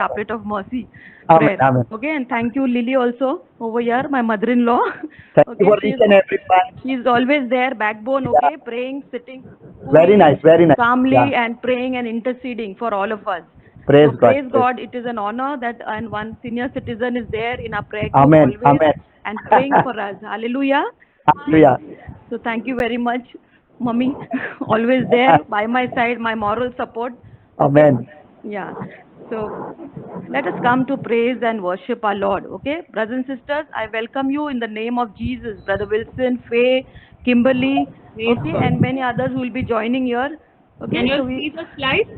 chaplet of mercy Amen. prayer. Amen. Okay, and thank you, Lily, also over here, my mother-in-law. Thank you Okay, for each and every one. she's always there, backbone. Yeah. Okay, praying, sitting Very coolly, nice. Very nice. Yeah. calmly, and praying and interceding for all of us. So Praise God. praise God. It is an honor that and one senior citizen is there in our prayer group Amen. always Amen. and praying for us. Hallelujah. Hallelujah. So thank you very much, Mummy. Always there by my side, my moral support. Okay. Amen. Yeah. So let us come to praise and worship our Lord. Okay. Brothers and sisters, I welcome you in the name of Jesus. Brother Wilson, Faye, Kimberly, Praise okay, God. and many others who will be joining here. Okay. Can you So see the slide?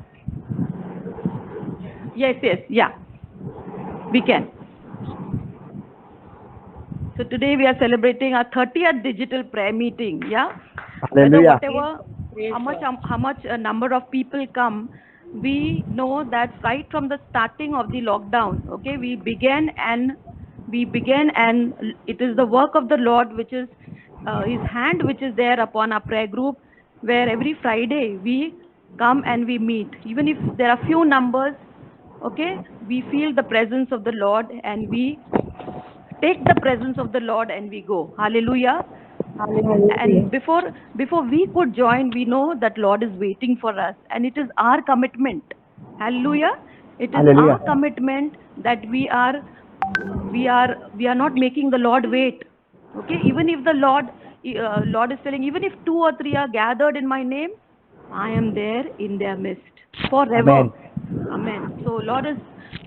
yes, yeah, we can. So today we are celebrating our 30th digital prayer meeting. Yeah. Whether Hallelujah. whatever Praise God. how much a number of people come, we know that right from the starting of the lockdown, okay, we began and it is the work of the Lord which is his hand which is there upon our prayer group, where every Friday we come and we meet, even if there are few numbers. Okay, we feel the presence of the Lord and we take the presence of the Lord and we go. Hallelujah. And Hallelujah. before we could join, we know that Lord is waiting for us, and it is our commitment. Hallelujah. It is our Hallelujah. commitment that we are not making the Lord wait. Okay, even if the Lord is telling, even if two or three are gathered in my name, I am there in their midst forever. Amen. Amen. So Lord is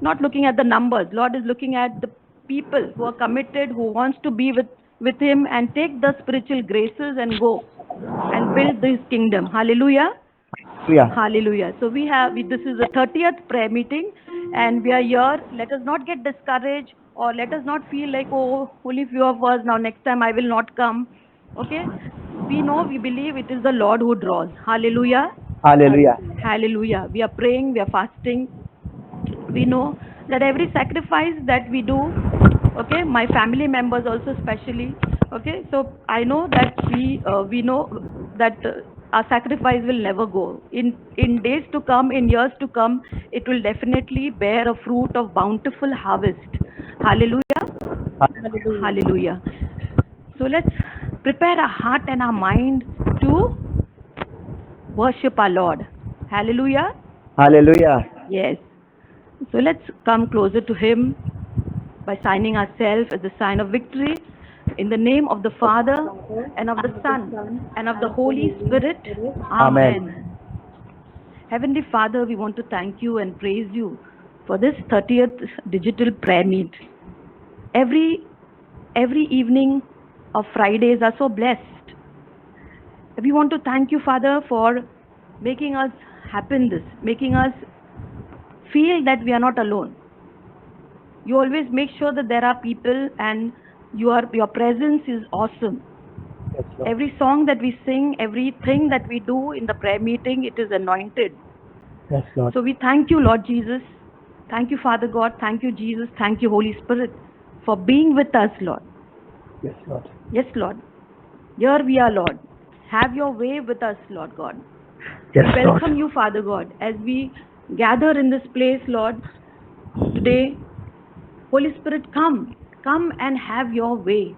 not looking at the numbers. Lord is looking at the people who are committed, who wants to be with Him and take the spiritual graces and go and build this kingdom. Hallelujah. Hallelujah. Hallelujah. So this is the 30th prayer meeting and we are here. Let us not get discouraged or let us not feel like, oh, only few of us, now next time I will not come. Okay. We know, we believe it is the Lord who draws. Hallelujah. Hallelujah. Hallelujah. We are praying, we are fasting. We know that every sacrifice that we do, okay, my family members also especially, okay, so I know that we know that our sacrifice will never go in days to come, in years to come, it will definitely bear a fruit of bountiful harvest. Hallelujah. Hallelujah. Hallelujah. So let's prepare our heart and our mind to worship our Lord. Hallelujah. Hallelujah. Yes. So let's come closer to Him by signing ourselves as a sign of victory in the name of the Father Father, and of the and of the Son Son, and of the and of the Holy Holy Spirit. Spirit. Amen. Amen. Heavenly Father, we want to thank you and praise you for this 30th digital prayer meet. Every evening of Fridays are so blessed. We want to thank you, Father, for making us happen this, making us feel that we are not alone. You always make sure that there are people and your presence is awesome. Yes, Lord. Every song that we sing, everything that we do in the prayer meeting, it is anointed. Yes, Lord. So we thank you, Lord Jesus. Thank you, Father God. Thank you, Jesus. Thank you, Holy Spirit, for being with us, Lord. Yes, Lord. Yes, Lord. Here we are, Lord. Have your way with us, Lord God. Yes, We Lord. welcome you, Father God, as we gather in this place, Lord, today. Holy Spirit, come and have your way.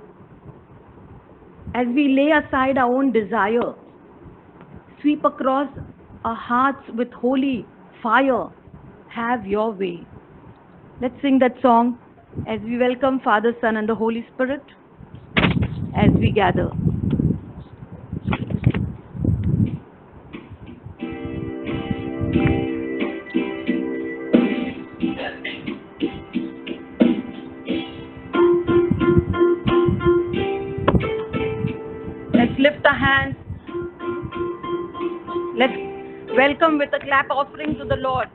As we lay aside our own desire, sweep across our hearts with holy fire, have your way. Let's sing that song as we welcome Father, Son, and the Holy Spirit as we gather. Let's lift our hands. Let's welcome with a clap offering to the Lord.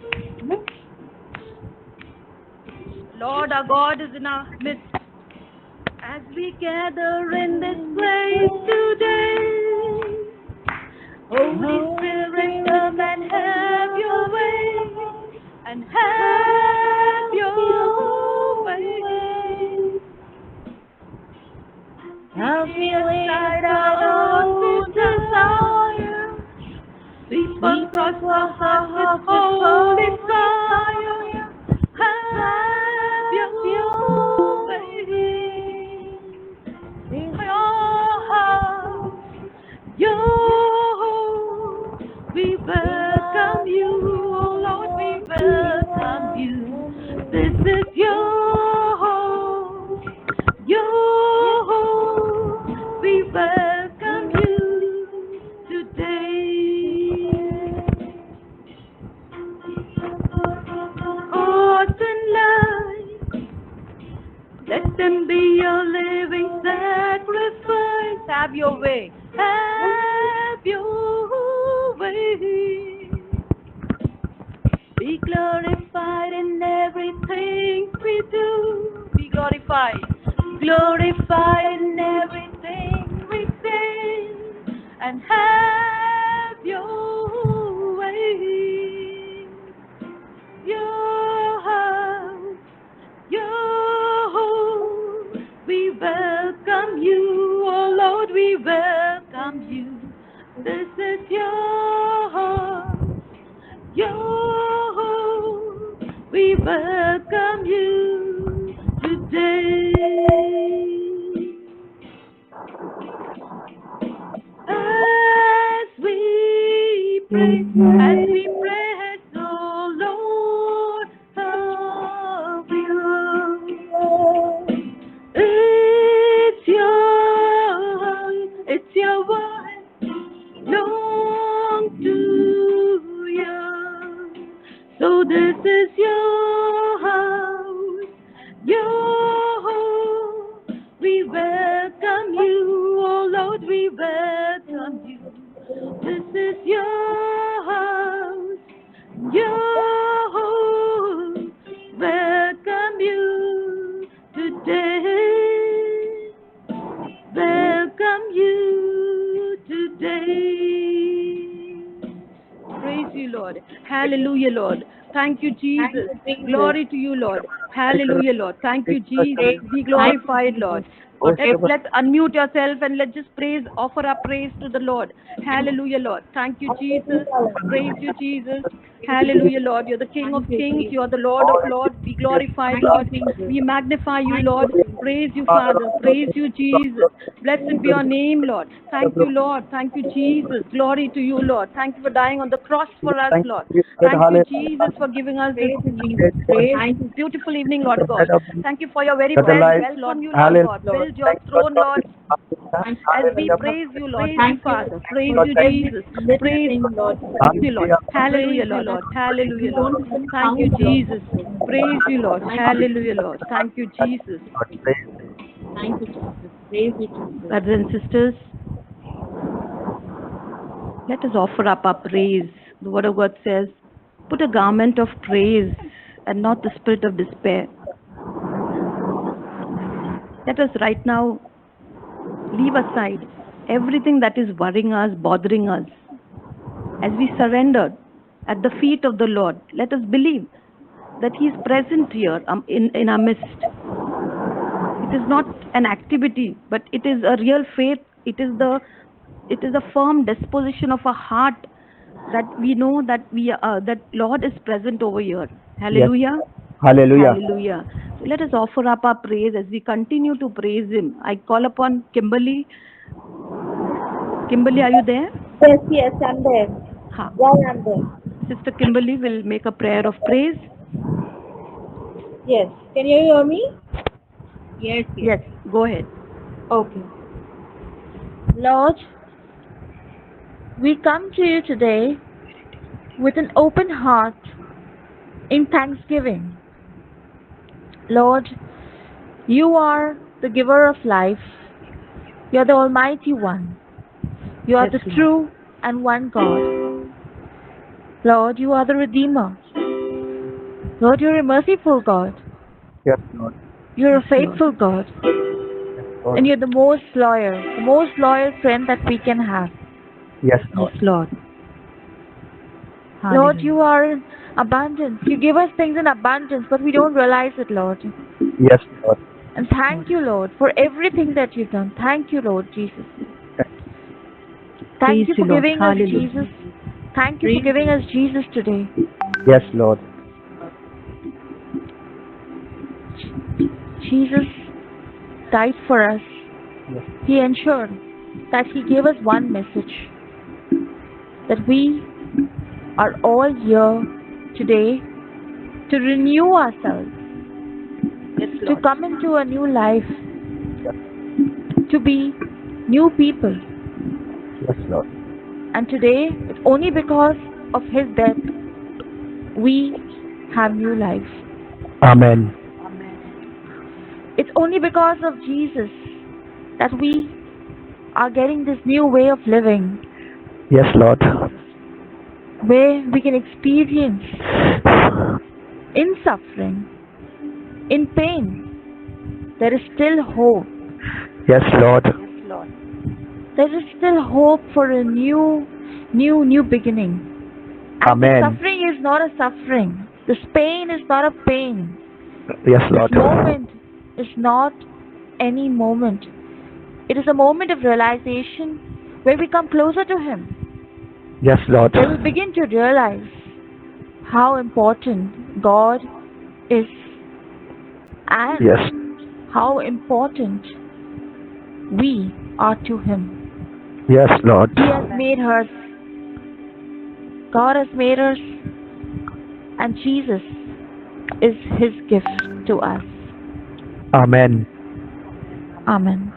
Lord, our God is in our midst. As we gather in this place today, Holy Spirit, come and have your way, and have your way. As we lay Aside aside our our own own desire, desire, sweep sweep across our across our hearts with hearts with holy holy fire. fire. Let them be a living sacrifice. Have your way. Have your way. Be glorified in everything we do. Be glorified. Glorified in everything we say. And have your way. Your house, your home. We welcome you, oh Lord, we welcome you. This is your home, your home. We welcome you today. As we pray, oh Lord of you. It's your word, long to you. So this is your house, your home. We welcome you, oh Lord, we welcome you. This is your house, your home. Welcome you today. Welcome you today. Praise you, Lord. Hallelujah, Lord. Thank you, Jesus. Glory to you, Lord. Hallelujah, Lord. Thank you, Jesus. Be glorified, Lord. Let's unmute yourself and let's just praise, offer our praise to the Lord. Hallelujah, Lord. Thank you, Jesus. Praise you, Jesus. Hallelujah, Lord. You're the King of Kings. You're the Lord of Lords. Be glorified, Lord. We magnify you, Lord. Praise you, Father. Praise you, Jesus. Blessed be your name, Lord. Thank you, Lord. Thank you, Jesus. Glory to you, Lord. Thank you for dying on the cross for us, Lord. Thank you, Jesus, for giving us this beautiful evening, Lord God. Thank you for your very presence, Lord. You, Lord God. Build your throne, Lord. As we praise you, Lord. Praise you, Father. Praise you, Jesus. Praise you, Lord. Hallelujah, Lord. Hallelujah, Lord. Thank you, Jesus. Praise you, Lord. Hallelujah, Lord. Thank you, Jesus. Thank you, Jesus. Praise you, Jesus. Brothers and sisters, let us offer up our praise. The Word of God says, put a garment of praise and not the spirit of despair. Let us right now leave aside everything that is worrying us, bothering us. As we surrender at the feet of the Lord, let us believe that He is present here in our midst. It is not an activity, but it is a real faith. It is a firm disposition of a heart that we know that that Lord is present over here. Hallelujah. Hallelujah. Hallelujah. So let us offer up our praise as we continue to praise Him. I call upon Kimberly. Kimberly, are you there? Yes, I'm there. Ha. Yeah, I'm there. Sister Kimberly will make a prayer of praise. Yes. Can you hear me? Yes. Yes, go ahead. Okay. Lord, we come to you today with an open heart in thanksgiving. Lord, you are the giver of life. You are the Almighty One. You are Yes, the Lord. true and one God. Lord, you are the Redeemer. Lord, you're a merciful God. Yes, Lord. You're a Yes, Lord. faithful God. Yes, Lord. And you're the most loyal friend that we can have. Yes, Yes, Lord. Lord. Lord, Hallelujah. you are abundance. You give us things in abundance, but we don't realize it, Lord. Yes, Lord. And thank you, Lord, for everything that you've done. Thank you, Lord Jesus. Thank Praise you you, for Lord. giving us Hallelujah. Jesus. Thank you for giving us Jesus today. Yes, Lord. Jesus died for us. Yes. He ensured that He gave us one message, that we are all here today to renew ourselves, Yes, to Lord. come into a new life, to be new people. Yes, Lord. And today, it's only because of His death we have new life. Amen. Amen. It's only because of Jesus that we are getting this new way of living Yes, Lord. where we can experience in suffering, in pain, there is still hope. Yes, Lord. Yes, Lord. There is still hope for a new beginning. And this Amen. suffering is not a suffering. This pain is not a pain. Yes, This Lord. moment is not any moment. It is a moment of realization where we come closer to Him, Yes, Lord. where we begin to realize how important God is and Yes. how important we are to Him. Yes, Lord. He has made us, God has made us, and Jesus is His gift to us. Amen. Amen.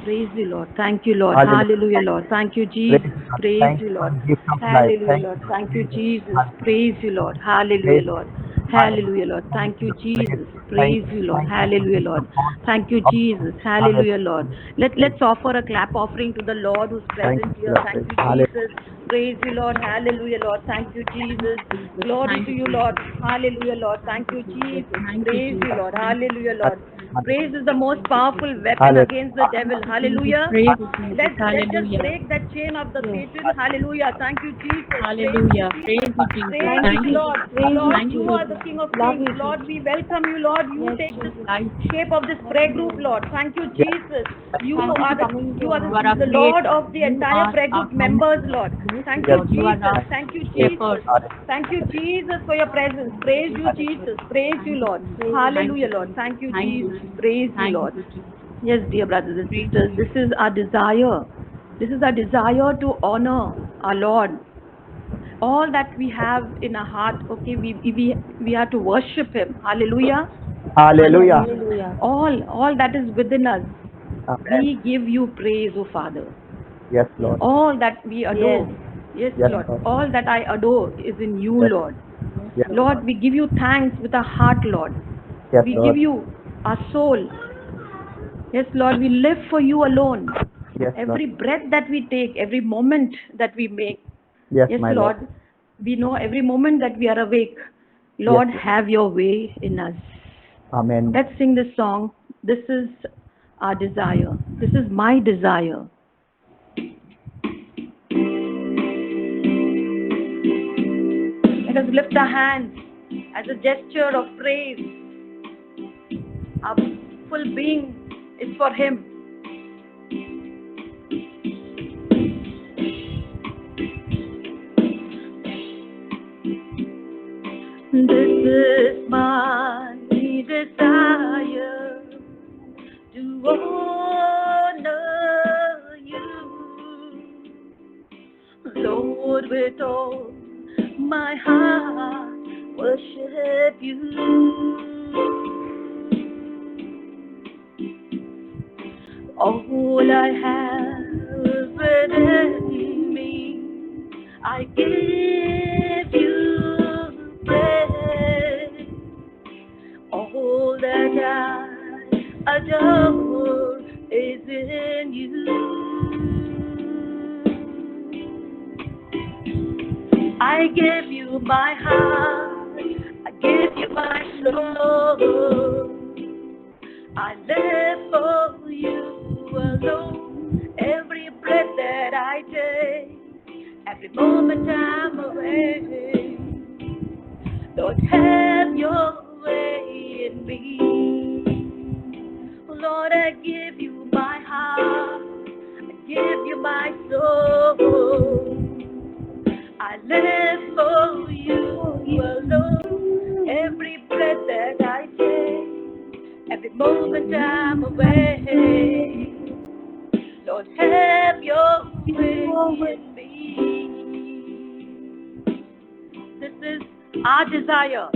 Praise you, Lord. Thank you, Lord. Hallelujah. Hallelujah, Lord. Thank you, Praise Jesus. God. Praise Thank you, you for Lord. the gift of life. Hallelujah, Thank Lord. you, Thank you, Jesus. Jesus. Hallelujah. Praise you, Lord. Hallelujah, Praise Lord. God. Hallelujah, Hallelujah. Lord. Thank you, Praise. Jesus. Thank Praise you. you, Lord. Thank you for the Hallelujah, gift Lord. of God. Thank you, Jesus. Hallelujah. Hallelujah, Lord. Let's offer a clap offering to the Lord who's Thank present you, here. Thank Lord. you, Hallelujah. Jesus. Praise you, Lord. Hallelujah, Lord. Thank you, Jesus. Glory to you, Lord. Hallelujah, Lord. Thank you, Jesus. Praise you, Lord. Hallelujah, Lord. Praise is the most powerful weapon Hallelujah. against the devil. Hallelujah. Let's just break that chain of the Satan. Hallelujah. Thank you, Jesus. Praise you, Jesus. Praise Thank you, you. Lord. Praise you, Lord, you are Jesus. the King of Love Kings. you, Lord, Jesus. we welcome you, Lord. You Yes, take the Jesus. shape of this prayer group, Lord. Thank you, Yes, Jesus. You Thank you are for the coming you to are our the, life. the Lord of the entire prayer group members, Lord. Thank yes, you, Jesus. Thank you, yes. Jesus. Hallelujah. Thank you, Jesus, for your presence. Praise you, Jesus. Praise you, Lord. Hallelujah, Lord. Thank you, Jesus. Praise you, Lord. Yes, dear brothers and sisters, this is our desire. This is our desire to honor our Lord. All that we have in our heart, okay, we have to worship Him. Hallelujah. Hallelujah. Hallelujah. All that is within us, Amen. we give you praise, O Father. Yes, Lord. All that we adore. Yes, Yes, Lord. Lord. All that I adore is in you, Yes, Lord. yes, Lord, we give you thanks with our heart, Lord. yes, We give Lord. you our soul. Yes, Lord, we live for you alone. Yes, Lord. Every breath that we take, every moment that we make. Yes, Yes, my Lord. Lord, we know every moment that we are awake. Yes, Lord, have your way in us. Amen. Let's sing this song. This is our desire. This is my desire. Let us lift our hands as a gesture of praise. Our full being is for Him. This is my desire to honor you, Lord, with all my heart, worship you. All I have within me, I give you praise. All that I adore is in you. I give you my heart, I give you my soul. I live for you alone. Every breath that I take, every moment I'm away. Lord, have your way in me. Lord, I give you my heart, I give you my soul. I live for you alone. Every breath that I take, every moment I'm away. Lord, have your way in me. This is our desire.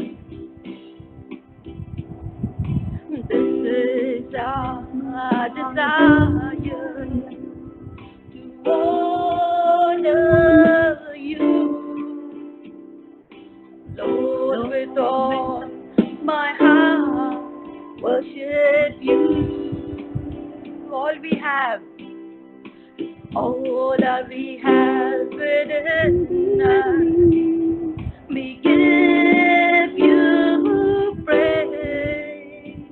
This is our desire to honor you, Lord, with all my heart. worship you. All we have, all that we have within us, we give you praise.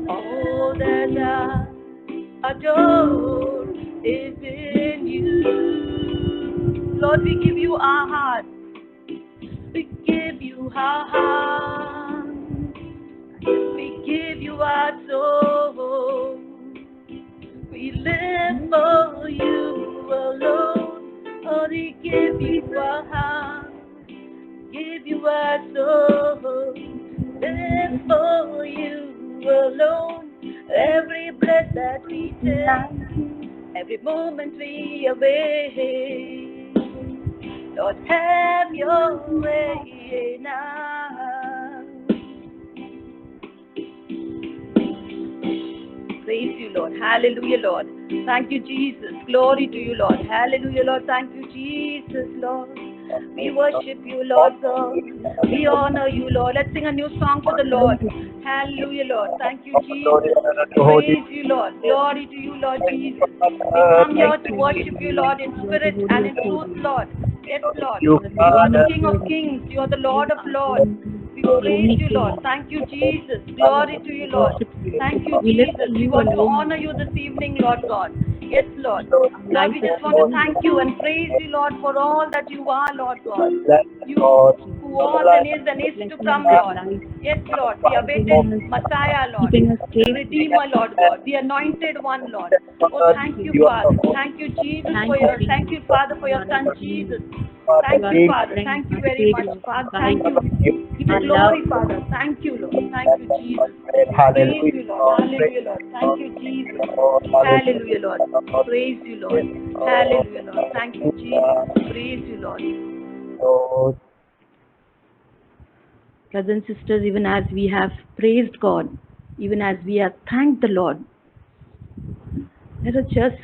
All that I adore is in you. Lord, we give you our heart. We give you our heart. We give you our soul. We live for you alone. Oh, we give you our heart. Give you our soul. Live for you alone. Every breath that we take, every moment we awake. Lord, have your way now. Praise you, Lord. Hallelujah, Lord. Thank you, Jesus. Glory to you, Lord. Hallelujah, Lord. Thank you, Jesus, Lord. We worship you, Lord God. We honor you, Lord. Let's sing a new song to the Lord. Hallelujah, Lord. Thank you, Jesus. Praise you, Lord. Glory to you, Lord Jesus. We come here to worship you, Lord, in spirit and in truth, Lord. Yes, Lord. You are the King of Kings. You are the Lord of Lords. We praise you, Lord. Thank you, Jesus. Glory to you, Lord. Thank you, Jesus. We want to honor you this evening, Lord God. Yes, Lord. Lord, we just want to thank you and praise you, Lord, for all that you are, Lord God. You who was and is to come, Lord. Yes, Lord. The awaited Messiah, Lord. The Redeemer, Lord God. The anointed one, Lord. Oh, thank you, Father. Thank you, Jesus, thank you, Father, for your Son, Jesus. Thank you, Father. Thank you very much, Father. Thank you. Give you glory, Father. Thank you, Lord. Thank you, Jesus. Praise you, Lord. Hallelujah, Lord. Thank you, Jesus. Hallelujah, Lord. Praise you, Lord. Hallelujah, Lord. Thank you, Jesus. Praise you, Lord. Brothers and sisters, even as we have praised God, even as we have thanked the Lord, let us just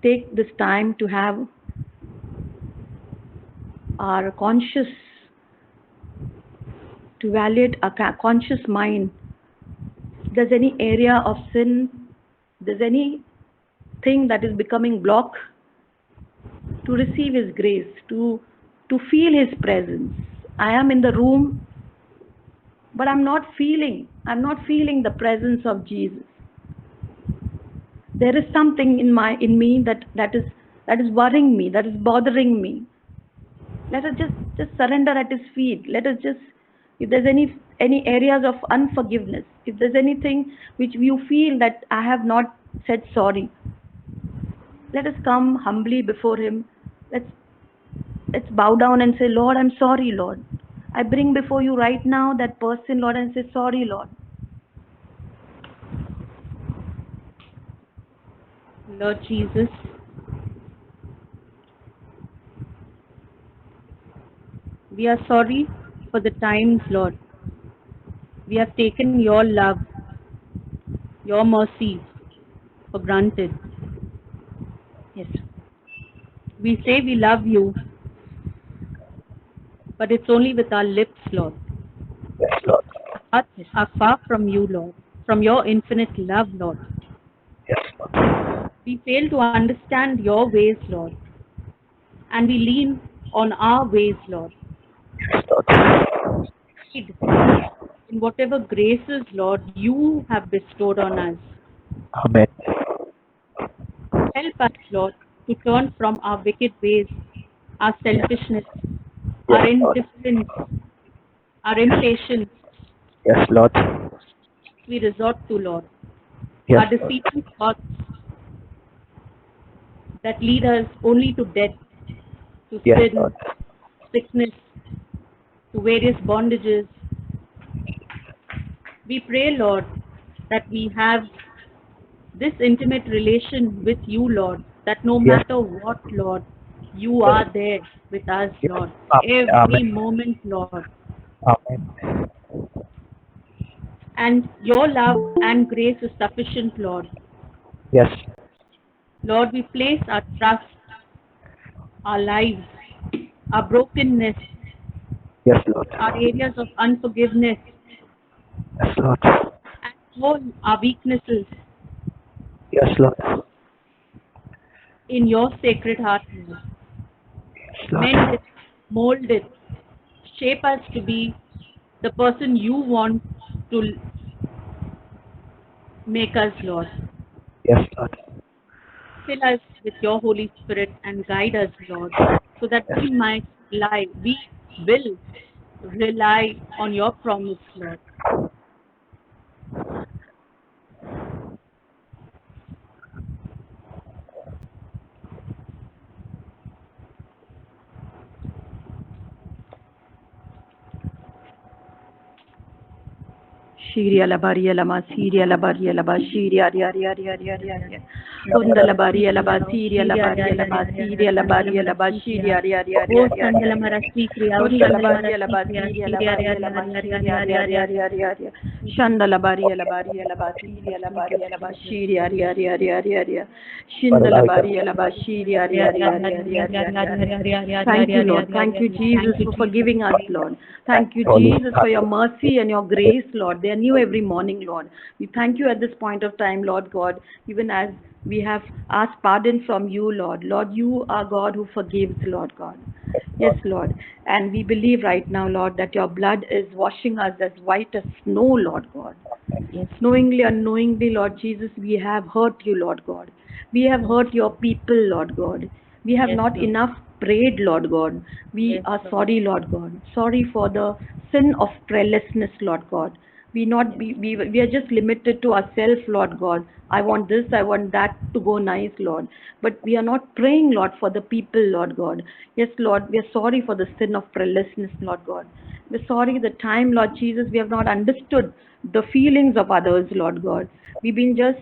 take this time to have our conscious, to evaluate our conscious mind. If there's any area of sin, if there's anything that is becoming block to receive His grace, to feel His presence. I am in the room, but I'm not feeling the presence of Jesus. There is something in me that is worrying me, that is bothering me. Let us just surrender at His feet. Let us just, if there's any areas of unforgiveness, if there's anything which you feel that I have not said sorry, let us come humbly before Him. Let's bow down and say, Lord, I'm sorry, Lord. I bring before you right now that person, Lord, and say, sorry, Lord. Lord Jesus, we are sorry for the times, Lord. We have taken your love, your mercies for granted. Yes. We say we love you, but it's only with our lips, Lord. Yes, Lord. Our hearts are far from you, Lord, from your infinite love, Lord. Yes, Lord. We fail to understand your ways, Lord, and we lean on our ways, Lord. Yes, Lord. In whatever graces, Lord, you have bestowed on us. Amen. Help us, Lord, to turn from our wicked ways, our selfishness, our Yes, Lord. indifference, our impatience. Yes, Lord. We resort to, Lord. Yes, Our Lord. deceitful thoughts that lead us only to death, to Yes, sin, Lord. sickness, to various bondages. We pray, Lord, that we have this intimate relation with you, Lord, that no Yes. matter what, Lord, you Yes. are there with us, Yes. Lord. Amen. Every Amen. moment, Lord. Amen. And your love and grace is sufficient, Lord. Yes. Lord, we place our trust, our lives, our brokenness, Yes, Lord. our areas of unforgiveness, Yes, Lord. and all our weaknesses Yes, Lord. in your sacred heart, Lord. Yes, Lord. Mend it, mold it, shape us to be the person you want to make us, Lord. Yes, Lord. Fill us with your Holy Spirit and guide us, Lord, so that Yes. we will rely on your promise, Lord. Shiria labaria lama Syria labaria laba Shiria ria ria ria ria ria ria Kunda labaria laba Syria labaria laba Syria labaria laba Shiria ria ria ria ria ria Kunda labaria laba Syria labaria lama Shiria ria ria ria ria ria Shanda labaria laba Syria labaria laba Shiria ria ria ria ria ria Shinda labaria laba Shiria ria ria ria ria ria ria. Thank you, Lord. Thank you, Jesus, for forgiving us, Lord. Thank you, Holy Jesus, for your mercy and your grace, Lord. They are new every morning, Lord. We thank you at this point of time, Lord God, even as we have asked pardon from you, Lord. Lord, you are God who forgives, Lord God. Yes, Lord. And we believe right now, Lord, that your blood is washing us as white as snow, Lord God. Yes. Knowingly, unknowingly, Lord Jesus, we have hurt you, Lord God. We have hurt your people, Lord God. We have Yes, not Lord. enough prayed, Lord God. We Yes, are Lord. sorry, Lord God. Sorry for the sin of prayerlessness, Lord God. We are just limited to ourselves, Lord God. I want this, I want that to go nice, Lord. But we are not praying, Lord, for the people, Lord God. Yes, Lord, we are sorry for the sin of prayerlessness, Lord God. We're sorry the time, Lord Jesus, we have not understood the feelings of others, Lord God. We've been just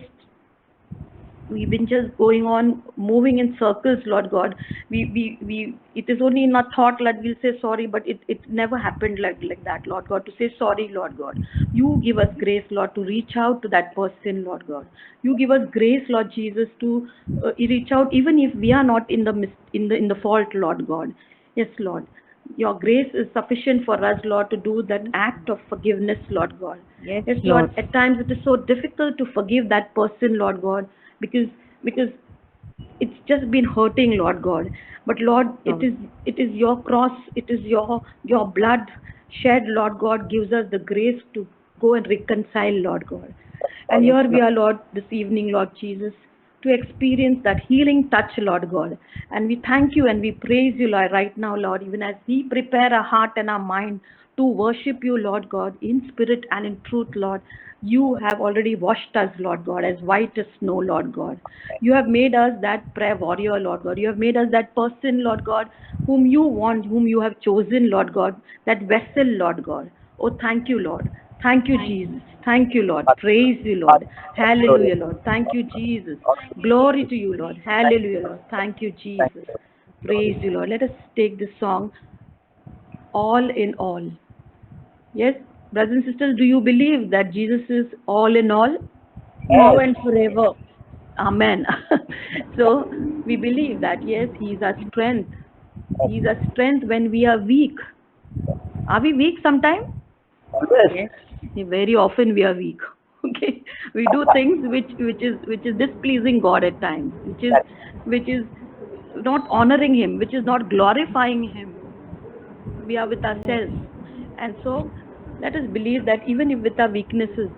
going on moving in circles, Lord God. It is only in our thought that we'll say sorry, but it never happened like that, Lord God, to say sorry, Lord God. You give us grace, Lord, to reach out to that person, Lord God. You give us grace, Lord Jesus, to reach out even if we are not in the fault, Lord God. Yes, Lord. Your grace is sufficient for us, Lord, to do that act of forgiveness, Lord God. Yes, Yes, Lord. Lord. At times it is so difficult to forgive that person, Lord God, because it's just been hurting, Lord God. But Lord, it is your cross, it is your blood shed, Lord God, gives us the grace to go and reconcile, Lord God. And Yes, here we are, Lord, this evening, Lord Jesus, to experience that healing touch, Lord God. And we thank you and we praise you, Lord, right now, Lord, even as we prepare our heart and our mind to worship you, Lord God, in spirit and in truth, Lord. You have already washed us, Lord God, as white as snow, Lord God. You have made us that prayer warrior, Lord God. You have made us that person, Lord God, whom you want, whom you have chosen, Lord God, that vessel, Lord God. Oh, thank you, Lord. Thank you, Jesus. Thank you, Lord. Praise you, Lord. Hallelujah, Lord. Thank you, Jesus. Glory to you, Lord. Hallelujah, Lord. Thank you, Jesus. Praise you, Lord. Let us take this song, All in All. Yes, brothers and sisters, do you believe that Jesus is all in all? Now and forever. Amen. So we believe that, yes, He is our strength. He is our strength when we are weak. Are we weak sometimes? Yes. Very often we are weak. Okay, we do things which is displeasing God at times, which is not honoring Him, which is not glorifying Him. We are with ourselves, and so let us believe that even if with our weaknesses,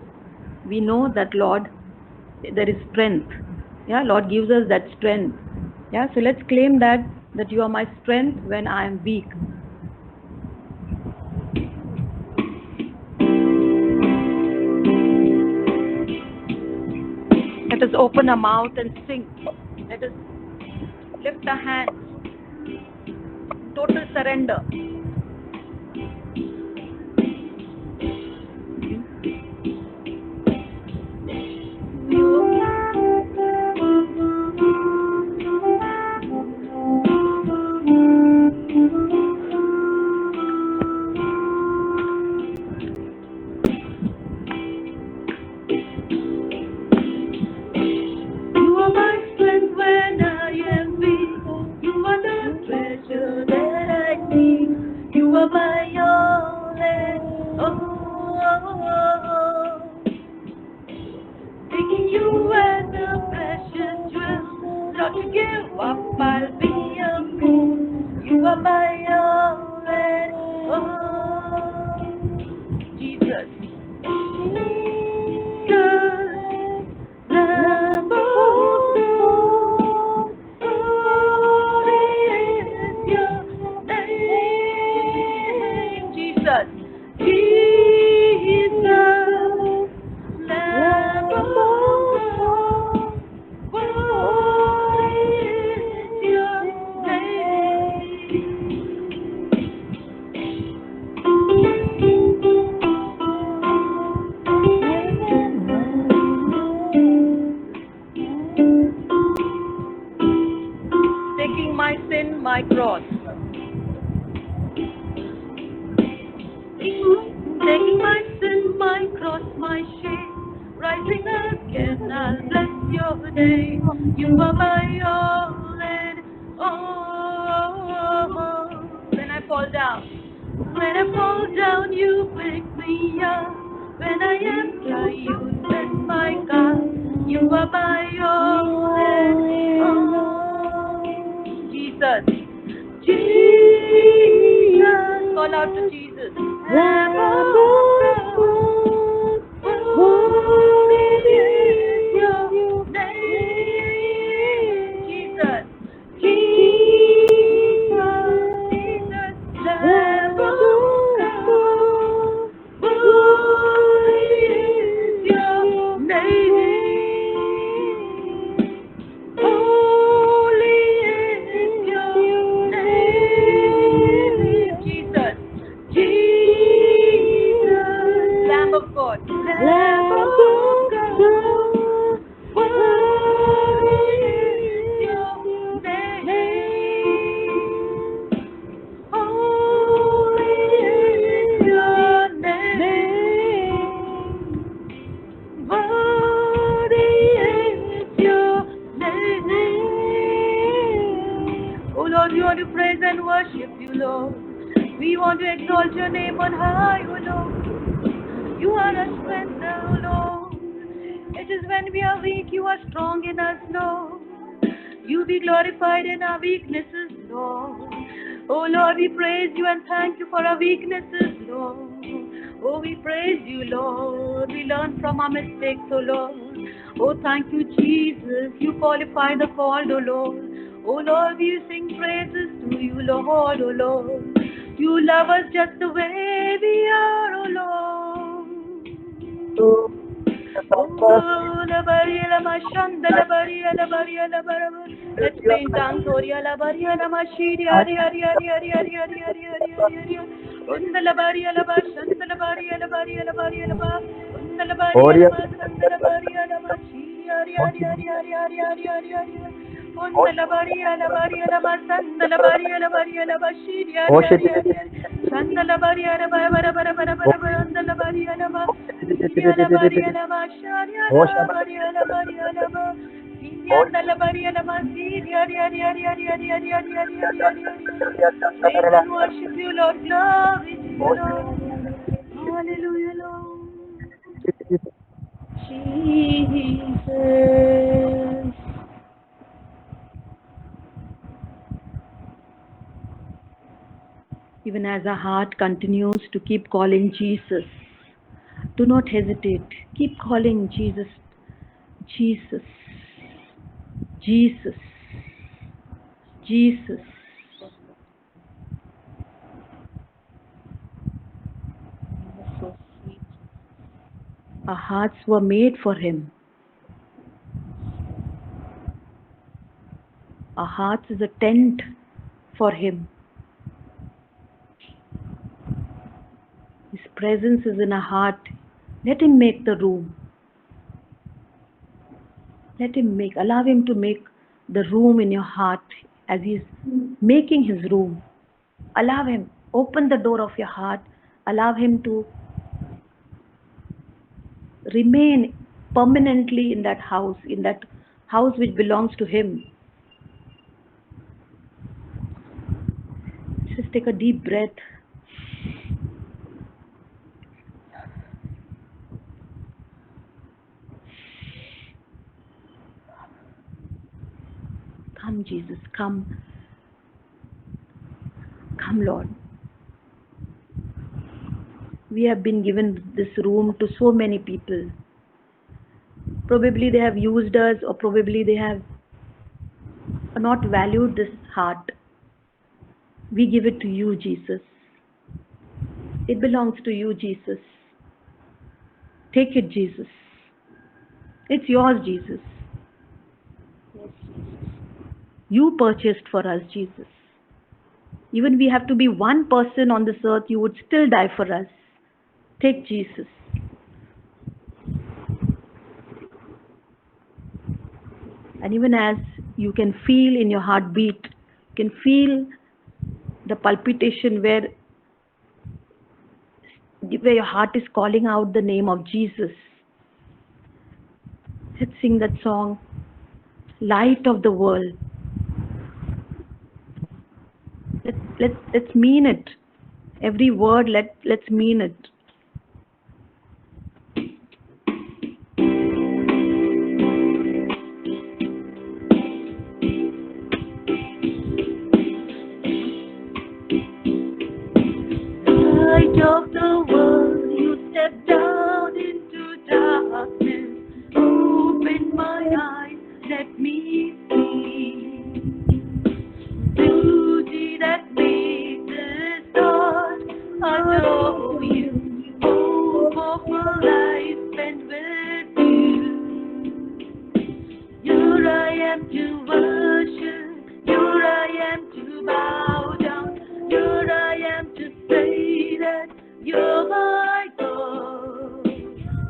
we know that Lord, there is strength. Yeah, Lord gives us that strength. Yeah, so let's claim that you are my strength when I am weak. Let us open our mouth and sing. Let us lift our hands. Total surrender. You are my strength when I am weak. You are the treasure that I need. Jesus, Lamb of God, worthy is your name. Taking my sin, my cross. Taking my sin, my cross, my shame, rising again, I'll bless your name. You are my all and all. When I fall down, you pick me up. When I am dry, you set my God. You are my all and all. Jesus, Jesus, call out to Jesus. Lamb of God, holy is your name. Jesus, Jesus, Lamb of God, holy is your name. Holy is your name, Jesus, Jesus, Lamb of God, Lamb of God, worthy is your name, holy is your name. Worthy is your name. Oh Lord, we want to praise and worship you, Lord. We want to exalt your name on high, oh Lord. You are our strength, oh Lord. It is when we are weak, you are strong in us, Lord. You be glorified in our weaknesses, Lord. Oh Lord, we praise you and thank you for our weaknesses, Lord. Oh, we praise you, Lord. We learn from our mistakes, oh Lord. Oh, thank you, Jesus. You qualify the called, oh Lord. Oh Lord, we sing praises to you, Lord, oh Lord. You love us just the way we are, oh Lord. Oh, la baria la mashanda la baria la baria la baraba. Let's play in tongues. Oria la baria la mashiri ari ari ari ari ari ari ari ari ari ari. Unda la baria la bashanda la baria la baria la baria la ba. Unda la baria la masanda la baria la mashiri ari ari ari ari ari ari ari ari. Unda la baria la masanda la baria la bashiri ari ari ari ari. Shanda la baria la bara bara bara bara bara bara. Unda la baria la ba. Yala baria la masharia la baria la baria la ba. Yanda la baria la masiri ari ari ari ari ari ari ari ari ari ari ari. Praise and worship you, Lord. Glory to you, Lord. Hallelujah, Lord. Jesus. Even as our heart continues to keep calling Jesus, do not hesitate. Keep calling Jesus, Jesus, Jesus, Jesus. So sweet. Our hearts were made for Him. Our hearts is a tent for Him. His presence is in our heart. Let Him make the room. Let Him make, allow Him to make the room in your heart as He's making His room. Allow Him, open the door of your heart. Allow Him to remain permanently in that house which belongs to Him. Just take a deep breath. Come, Jesus, come. Come, Lord. We have been given this room to so many people. Probably they have used us, or probably they have not valued this heart. We give it to you, Jesus. It belongs to you, Jesus. Take it, Jesus. It's yours, Jesus. You purchased for us, Jesus. Even we have to be one person on this earth, you would still die for us. Take Jesus. And even as you can feel in your heartbeat, you can feel the palpitation where your heart is calling out the name of Jesus. Let's sing that song, Light of the World. Let's mean it. Every word, let's mean it. Light of the world, you step down into darkness. Open my eyes, let me see beauty that makes this heart adore you. Hope of a life spent with you. Here I am to worship, here I am to bow down, here I am to say that you're my God.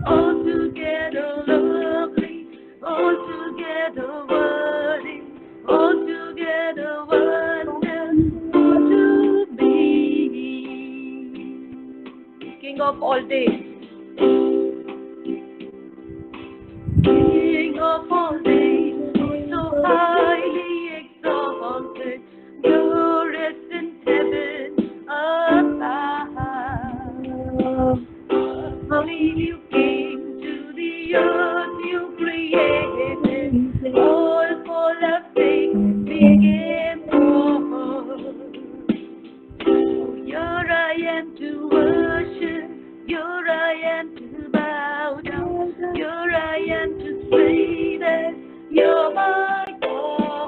Altogether lovely, altogether worthy, altogether wonderful to me. King of all days. King of all days, so highly exalted, glorious in heaven above. Only you came to the earth you created, all for love's sake became poor. Here I am to worship, here I am to bow down, here I am to say that you're my God.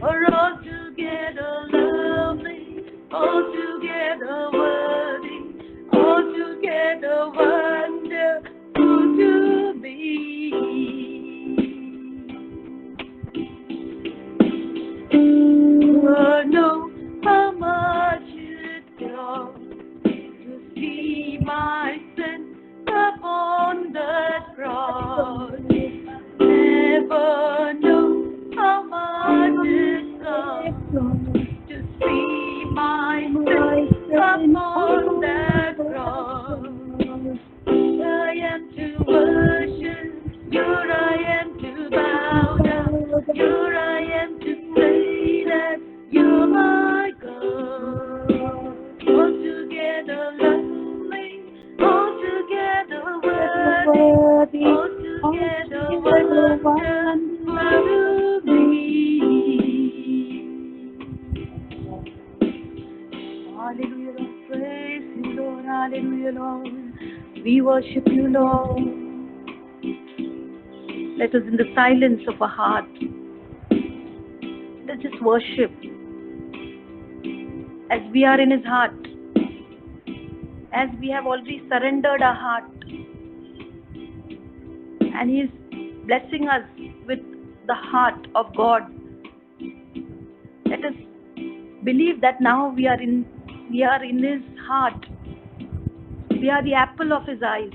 Altogether lovely, altogether worthy, altogether wonderful to be. Know how much it costs to see my sin upon the cross. Never know how much it costs to see my sin upon the cross. I am to worship, here I am to bow down, here I am to say that you're my God. Altogether lovely, altogether worthy, altogether wonderful to me. Hallelujah, Lord, praise you, Lord, hallelujah, Lord. We worship you, Lord. Let us, in the silence of our heart, let's just worship as we are in His heart, as we have already surrendered our heart, and He is blessing us with the heart of God. Let us believe that now we are in His heart. We are the apple of His eyes.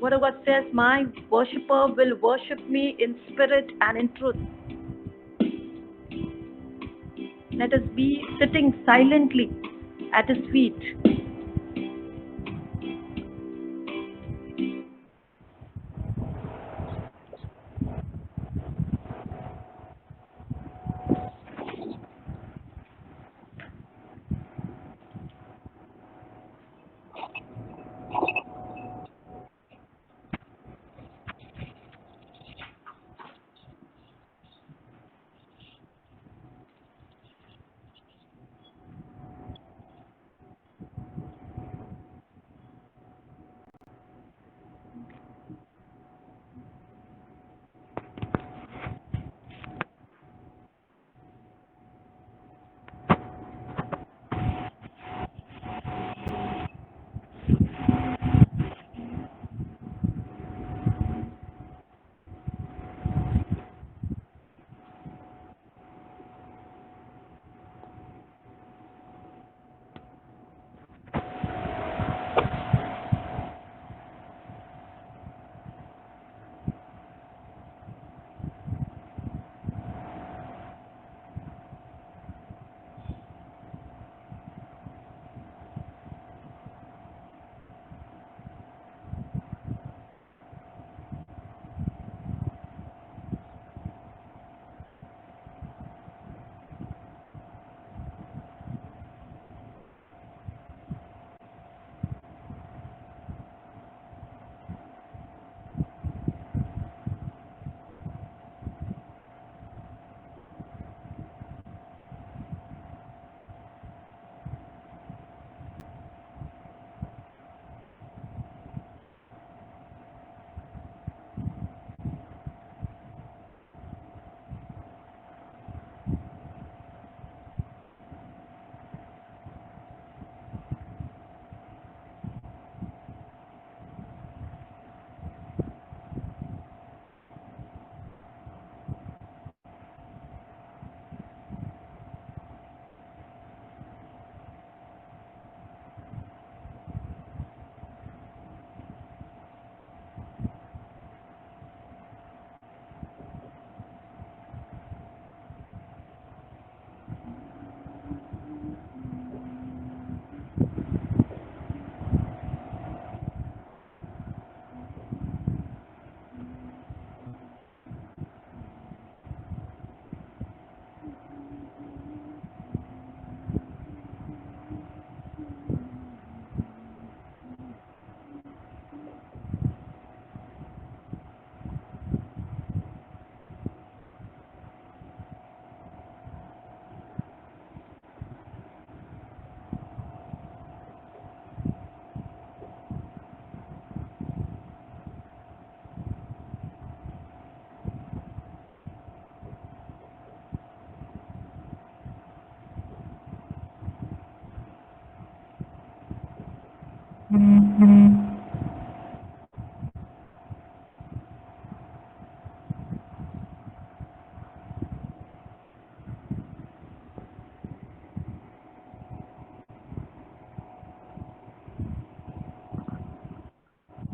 Word of God says, my worshipper will worship me in spirit and in truth. Let us be sitting silently at His feet.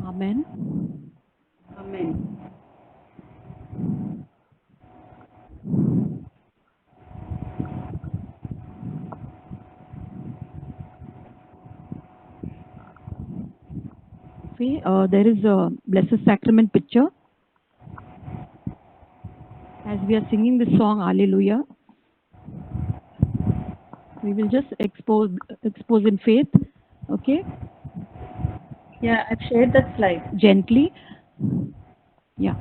Amen. Amen. Okay, there is a Blessed Sacrament picture. As we are singing the song Hallelujah, we will just expose in faith, okay, Yeah, I've shared that slide. gently. Yeah.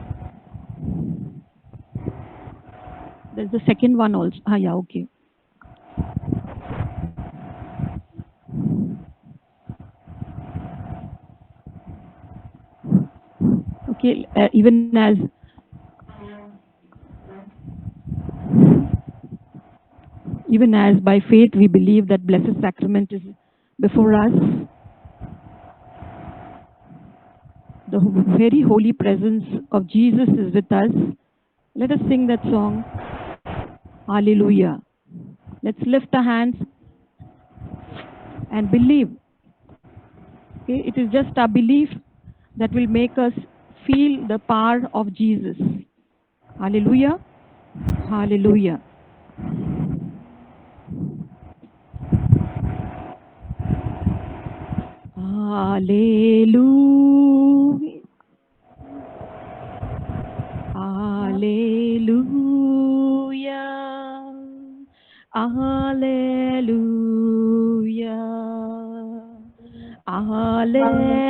There's the second one also. Ah, yeah, okay. Okay, even as by faith we believe that Blessed Sacrament is before us, the very holy presence of Jesus is with us. Let us sing that song, Hallelujah. Let's lift our hands and believe. Okay, it is just our belief that will make us feel the power of Jesus. Hallelujah. Hallelujah. Hallelujah. Hallelujah. Hallelujah. Hallelujah.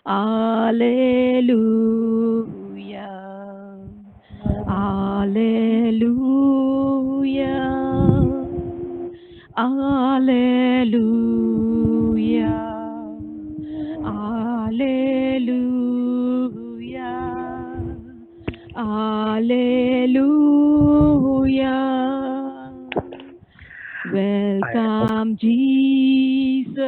Hallelujah. Hallelujah. Hallelujah. Hallelujah. Hallelujah. Welcome, Jesus.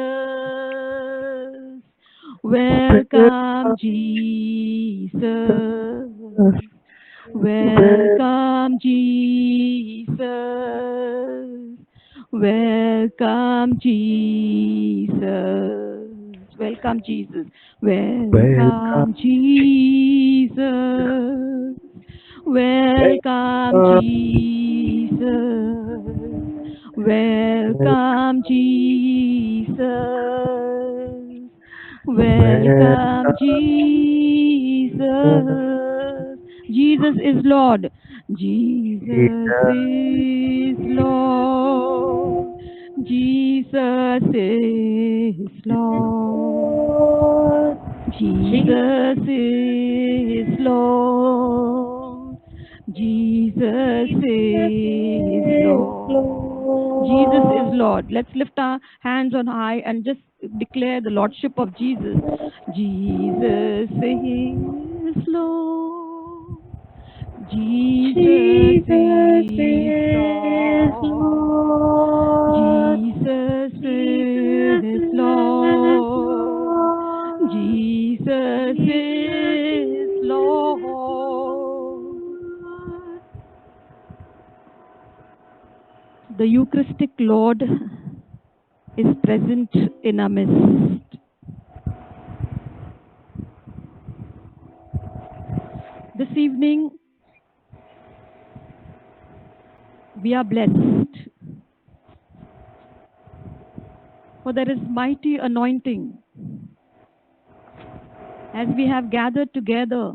Welcome, Jesus. Welcome, Jesus. Welcome, Jesus. Welcome, Jesus. Welcome, Jesus. Welcome, Jesus. Welcome, Jesus. Welcome, Jesus. Jesus is Lord. Jesus is Lord. Jesus is Lord. Jesus is Lord. Jesus is Lord. Jesus is Lord. Let's lift our hands on high and just declare the Lordship of Jesus. Jesus is Lord. Jesus is Lord. Jesus is Lord. Jesus is Lord. The Eucharistic Lord is present in our midst. This evening, we are blessed For there is mighty anointing as we have gathered together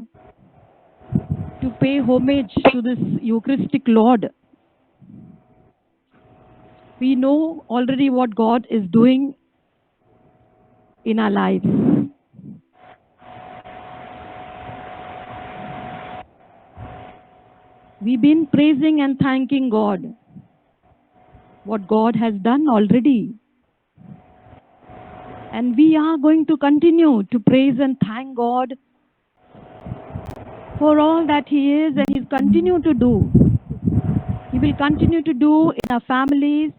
to pay homage to this Eucharistic Lord. We know already what God is doing in our lives. We've been praising and thanking God, what God has done already. And we are going to continue to praise and thank God for all that He is and He's continue to do. He will continue to do in our families.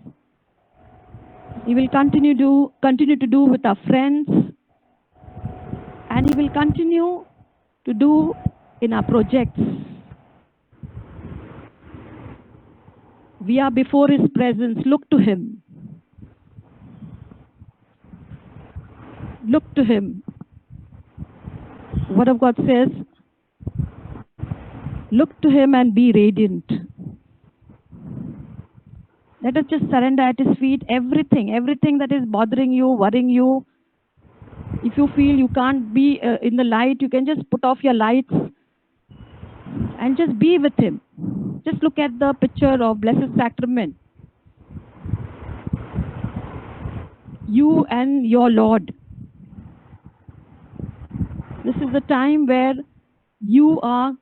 He will continue to do with our friends. And He will continue to do in our projects. We are before His presence. Look to Him. Look to Him. Word of God says, look to Him and be radiant. Let us just surrender at His feet everything that is bothering you, worrying you. If you feel you can't be in the light, you can just put off your lights and just be with Him. Just look at the picture of Blessed Sacrament. You and your Lord. This is the time where you are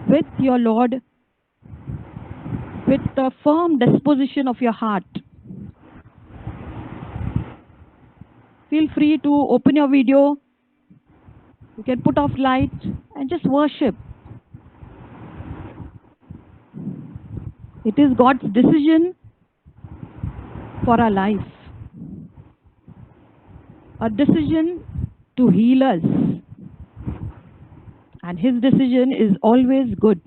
with your Lord with the firm disposition of your heart. Feel free to open your video. You can put off light and just worship. It is God's decision for our life. A decision to heal us. And His decision is always good.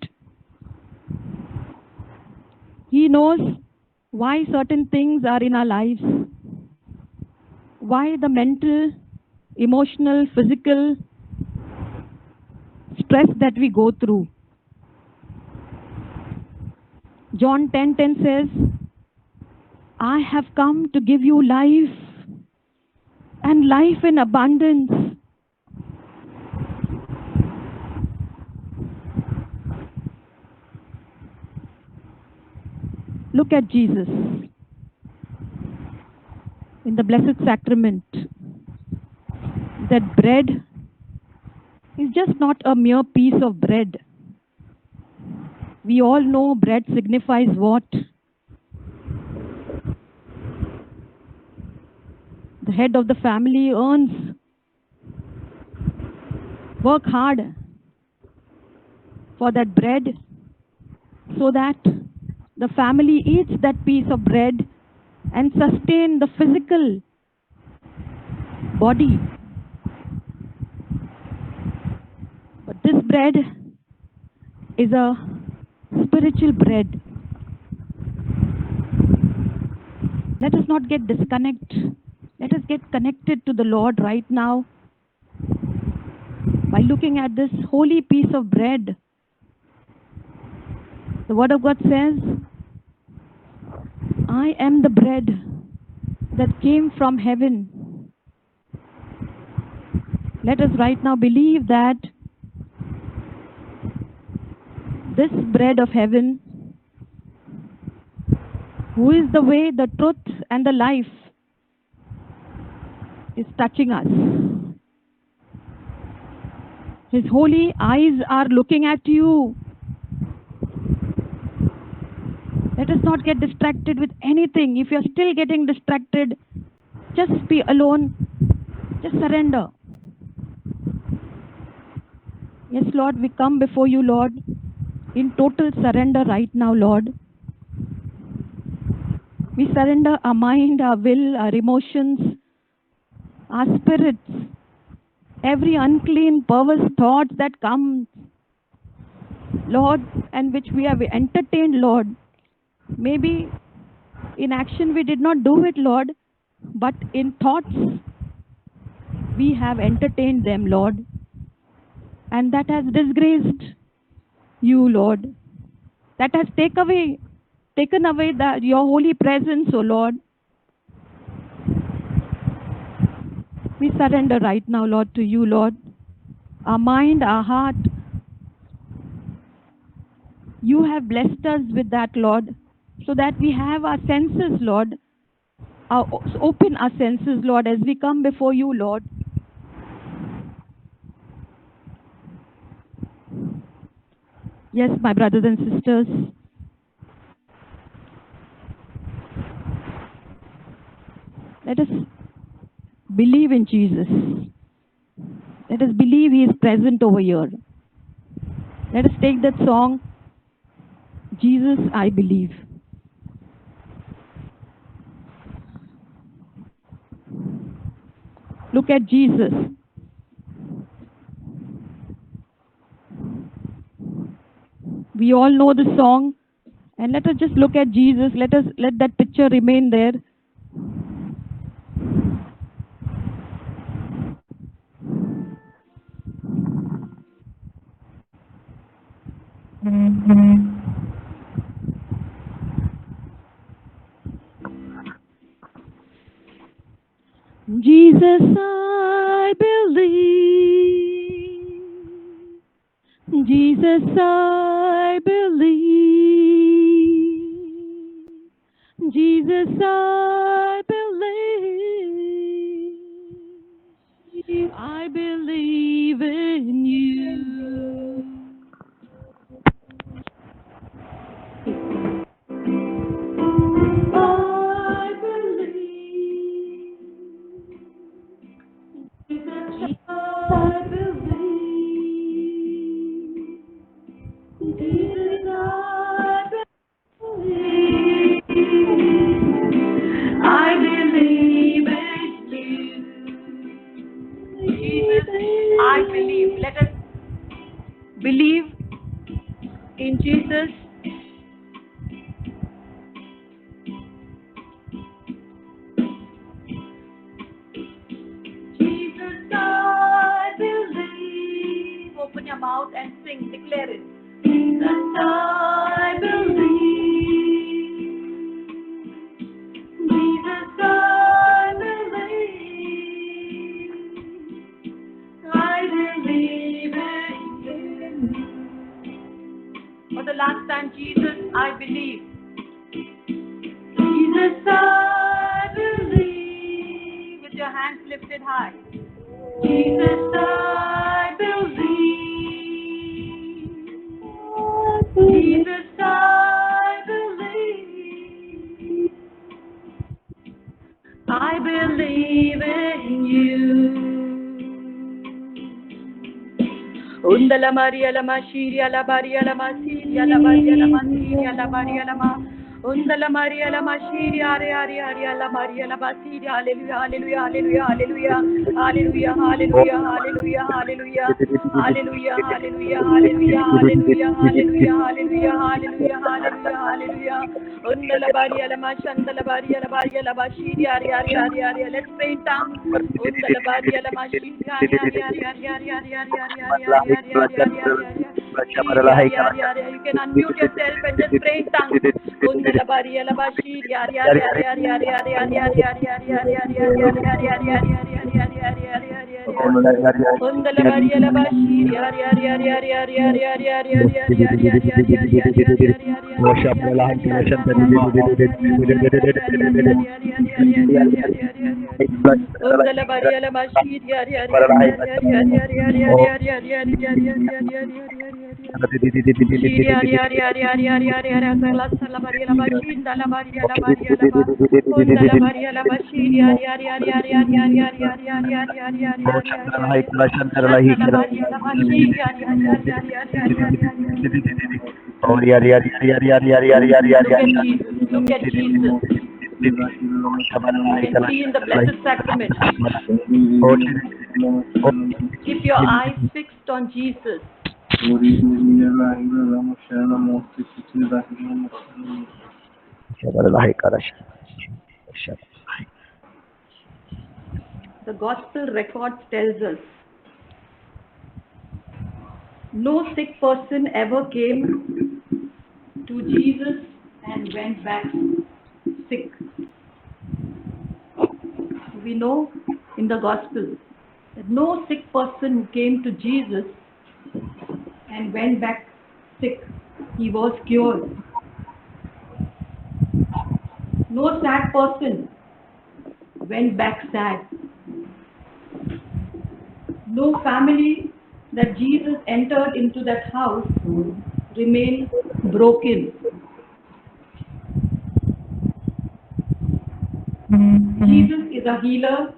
He knows why certain things are in our lives. Why the mental, emotional, physical stress that we go through. John 10:10 says, I have come to give you life and life in abundance. Look at Jesus in the Blessed Sacrament. That bread is just not a mere piece of bread. We all know bread signifies what? The head of the family earns, work hard for that bread so that the family eats that piece of bread and sustain the physical body. But this bread is a spiritual bread. Let us not get disconnected. Let us get connected to the Lord right now by looking at this holy piece of bread. The Word of God says, I am the bread that came from heaven. Let us right now believe that this bread of heaven, who is the way, the truth, and the life, is touching us. His holy eyes are looking at you. Let us not get distracted with anything. If you're still getting distracted, just be alone. Just surrender. Yes, Lord, we come before you, Lord, in total surrender right now, Lord. We surrender our mind, our will, our emotions, our spirits, every unclean, perverse thought that comes, Lord, and which we have entertained, Lord. Maybe in action we did not do it, Lord, but in thoughts we have entertained them, Lord. And that has disgraced you, Lord. That has taken away your holy presence, O Lord. We surrender right now, Lord, to you, Lord. Our mind, our heart. You have blessed us with that, Lord, so that we have our senses, Lord. Open our senses, Lord, as we come before you, Lord. Yes, my brothers and sisters. Let us believe in Jesus. Let us believe He is present over here. Let us take that song, Jesus, I Believe. Look at Jesus. We all know the song, and let us just look at Jesus. Let that picture remain there. Jesus, I believe. Jesus, I believe. Jesus, I believe. I believe in you. I believe. Jesus, I believe. Jesus, I believe. I believe in you. Jesus, I believe. Let us believe in Jesus. Jesus, I believe. Open your mouth and sing, declare it. Jesus, I believe. Jesus, I believe. I believe in you. For the last time, Jesus, I believe. Jesus, I believe. With your hands lifted high. Jesus, I believe. Jesus, I believe. I believe in you. Undala Maria la Mashiria la Baria la Masiria la Baria la Masiria la Baria la Ma. Undala Maria la Mashiria Aria la Maria la Basiria. Hallelujah, hallelujah, hallelujah, hallelujah, hallelujah, hallelujah, hallelujah, hallelujah, hallelujah, hallelujah, hallelujah, hallelujah, hallelujah, hallelujah, hallelujah, hallelujah. Undala Baria la Mashandala Baria la Baria la Bashiria Aria. Let's pray in tongues. Undala Baria la Mashiria Aria. You can unmute yourself and just pray in tongues. Undala Baria la Bashiri Undala Baria la Bashiri Undala Baria la Bashiri Look at Jesus. You can see in the blessed sacrament. Keep your eyes fixed on Jesus. The gospel record tells us no sick person ever came to Jesus and went back sick. We know in the Gospels that no sick person who came to Jesus and went back sick, he was cured. No sad person went back sad. No family that Jesus entered into that house remained broken. Jesus is a healer.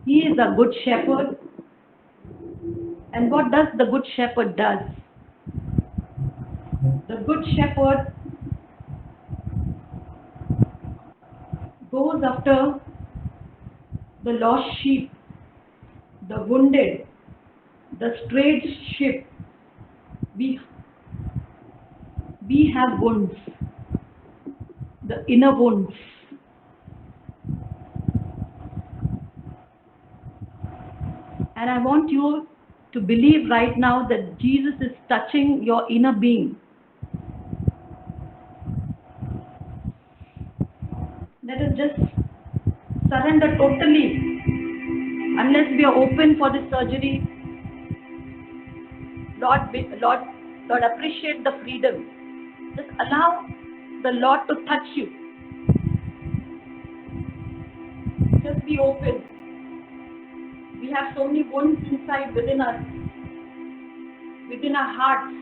He is a good shepherd. And what does the good shepherd does? The good shepherd goes after the lost sheep, the wounded, the strayed sheep. We have wounds, the inner wounds. And I want you to believe right now that Jesus is touching your inner being. Let us just surrender totally. Unless we are open for the surgery, Lord, appreciate the freedom. Just allow the Lord to touch you. Just be open. We have so many wounds inside within us, within our hearts.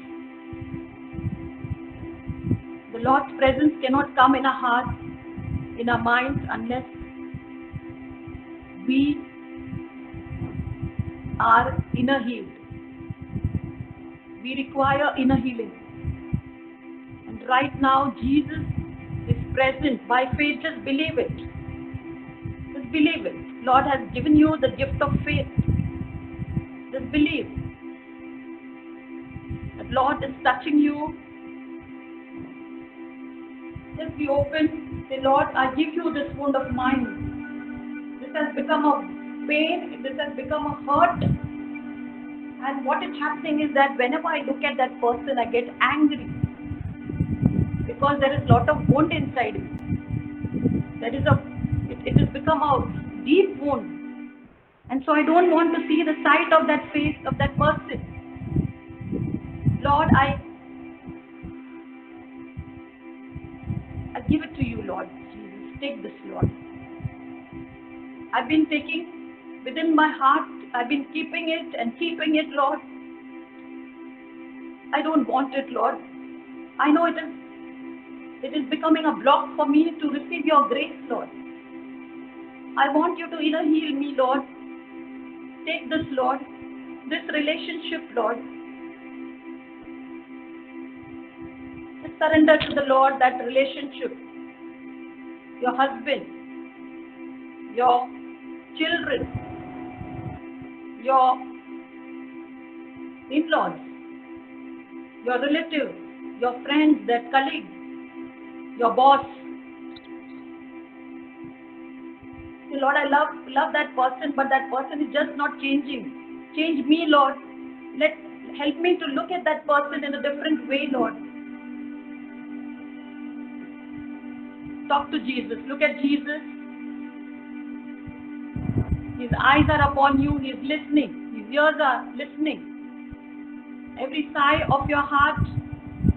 The Lord's presence cannot come in our hearts, in our minds, unless we are inner healed. We require inner healing. And right now, Jesus is present. By faith, just believe it. Just believe it. Lord has given you the gift of faith. Just believe that Lord is touching you. Just be open. Say, Lord, I give you this wound of mine. This has become a pain. This has become a hurt. And what is happening is that whenever I look at that person, I get angry. Because there is a lot of wound inside me. It has become a deep wound. And so I don't want to see the sight of that face of that person. Lord, I give it to you, Lord Jesus. Take this, Lord. I've been taking within my heart, I've been keeping it, Lord. I don't want it, Lord. I know it is becoming a block for me to receive your grace, Lord. I want you to inner heal me, Lord. Take this, Lord. This relationship, Lord. Just surrender to the Lord that relationship. Your husband, your children, your in-laws, your relatives, your friends, their colleagues, your boss. Say, Lord, I love that person, but that person is just not changing. Change me, Lord. Help me to look at that person in a different way, Lord. Talk to Jesus. Look at Jesus. His eyes are upon you. He is listening. His ears are listening. Every sigh of your heart,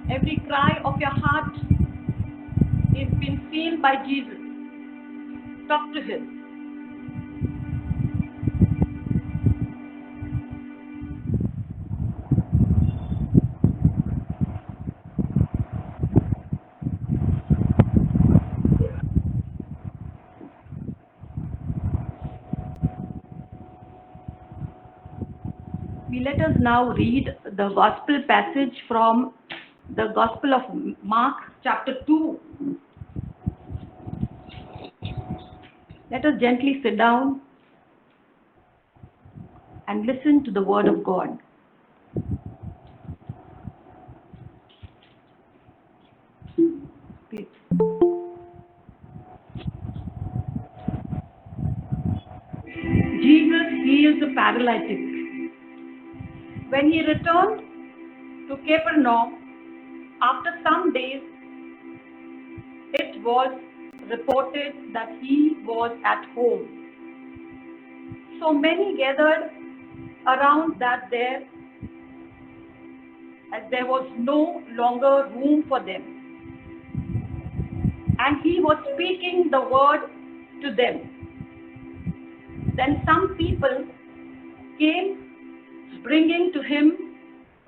every cry of your heart is being seen by Jesus. Talk to him. Let us now read the Gospel passage from the Gospel of Mark, chapter 2. Let us gently sit down and listen to the Word of God. Please. Jesus heals the paralytic. When he returned to Capernaum, after some days, it was reported that he was at home. so many gathered around that there, as there was no longer room for them. And he was speaking the word to them. Then some people came bringing to him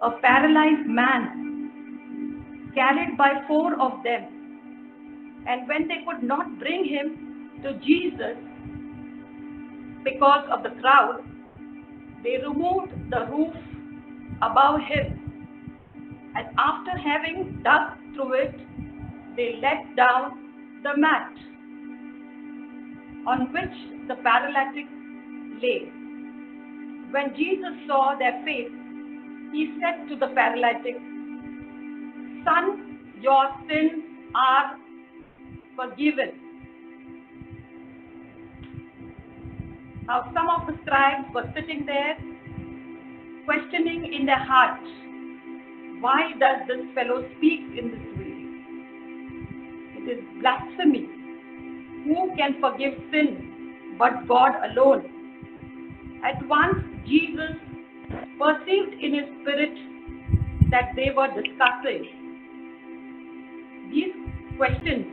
a paralyzed man, carried by 4 of them. And when they could not bring him to Jesus because of the crowd, they removed the roof above him. And after having dug through it, they let down the mat on which the paralytic lay. When Jesus saw their faith, he said to the paralytic, "Son, your sins are forgiven." Now some of the scribes were sitting there, questioning in their hearts, why does this fellow speak in this way? It is blasphemy. Who can forgive sin but God alone? At once Jesus perceived in his spirit that they were discussing these questions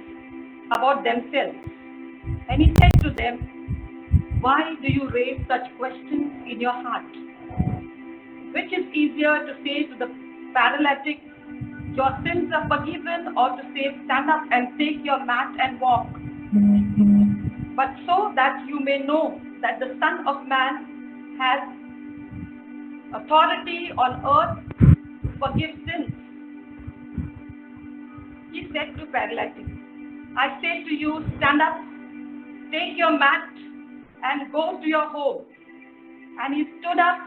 about themselves. And he said to them, "Why do you raise such questions in your heart? Which is easier to say to the paralytic, 'Your sins are forgiven,' or to say, 'Stand up and take your mat and walk'? But so that you may know that the Son of Man has authority on earth to forgive sins." He said to paralytic, "I say to you, stand up, take your mat and go to your home." And he stood up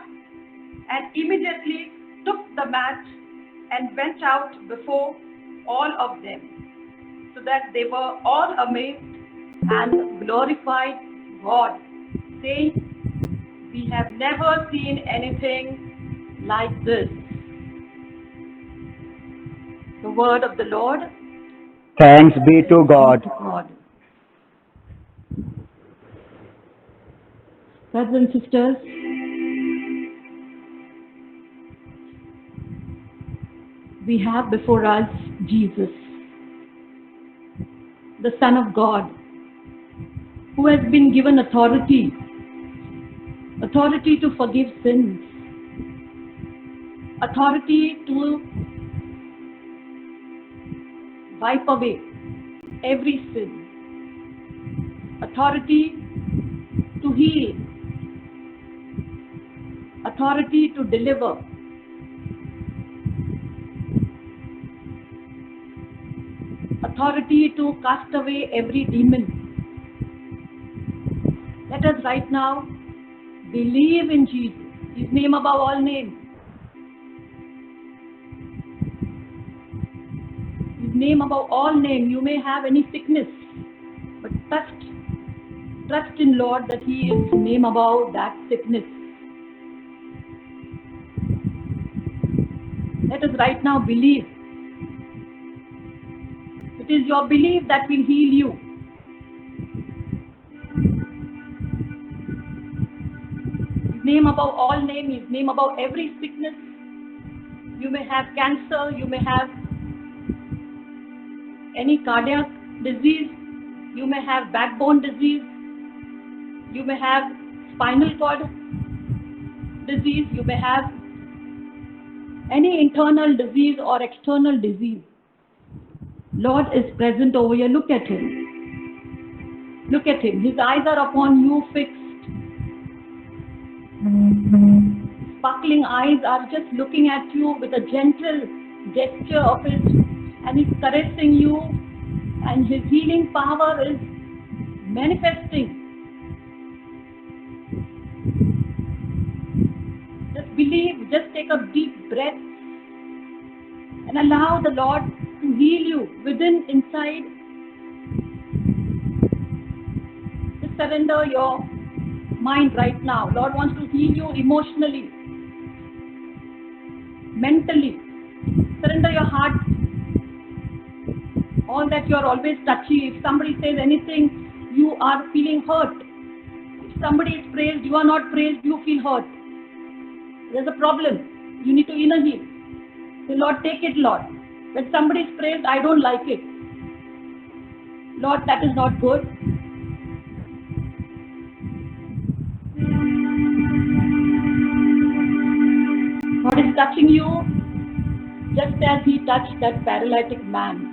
and immediately took the mat and went out before all of them, so that they were all amazed and glorified God, saying, "We have never seen anything like this." The word of the Lord. Thanks be to God. Brothers and sisters, we have before us Jesus, the Son of God, who has been given authority to forgive sins, authority to wipe away every sin, authority to heal, authority to deliver, authority to cast away every demon. Let us right now believe in Jesus, his name above all names. His name above all names. You may have any sickness, but trust in Lord that he is name above that sickness. Let us right now believe. It is your belief that will heal you. His name above all names, his name above every sickness. You may have cancer, you may have any cardiac disease, you may have backbone disease, you may have spinal cord disease, you may have any internal disease or external disease. Lord is present over here. Look at him. Look at him. His eyes are upon you, fixed. Sparkling eyes are just looking at you with a gentle gesture of his, and he's caressing you, and his healing power is manifesting. Just believe, just take a deep breath and allow the Lord to heal you within, inside. Just surrender your mind right now. Lord wants to heal you emotionally, mentally. Surrender your heart. All that you are always touchy. If somebody says anything, you are feeling hurt. somebody is praised, you are not praised, you feel hurt. There's a problem. You need to inner heal. Say, Lord, take it, Lord. When somebody is praised, I don't like it. Lord, that is not good. God is touching you just as He touched that paralytic man.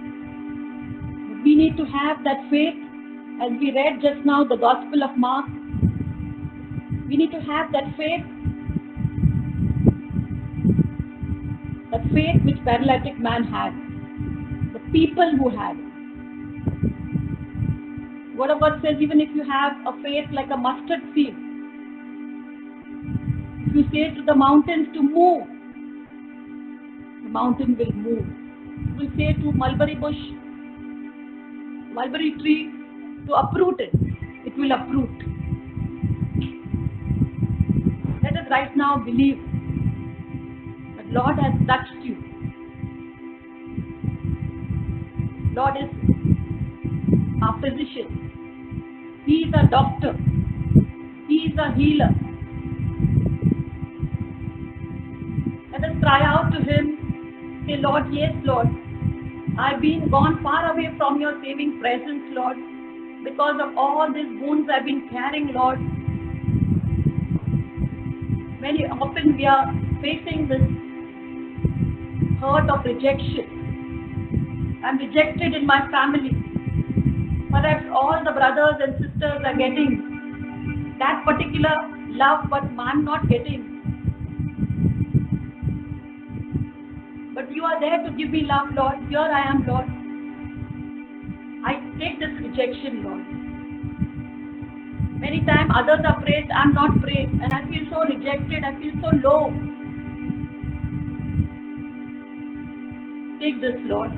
We need to have that faith, as we read just now the Gospel of Mark. We need to have that faith which paralytic man had, the people who had. Word of God says, even if you have a faith like a mustard seed, if you say to the mountains to move, the mountain will move. If you say to mulberry bush, mulberry tree to uproot it, it will uproot. Let us right now believe that Lord has touched you. Lord is our physician. He is a doctor. He is a healer. Let us cry out to Him. Say, Lord, yes, Lord. I've been gone far away from your saving presence, Lord. Because of all these wounds I've been carrying, Lord. Very often we are facing this hurt of rejection. I'm rejected in my family. Perhaps all the brothers and sisters are getting that particular love, but I'm not getting. But you are there to give me love, Lord. Here I am, Lord. I take this rejection, Lord. Many times others are praised, I'm not praised, and I feel so rejected, I feel so low. Take this, Lord.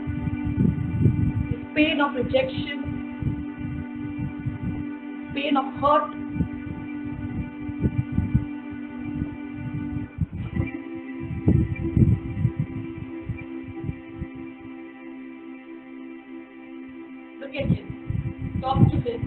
This pain of rejection, pain of hurt. Look at Him. Talk to Him.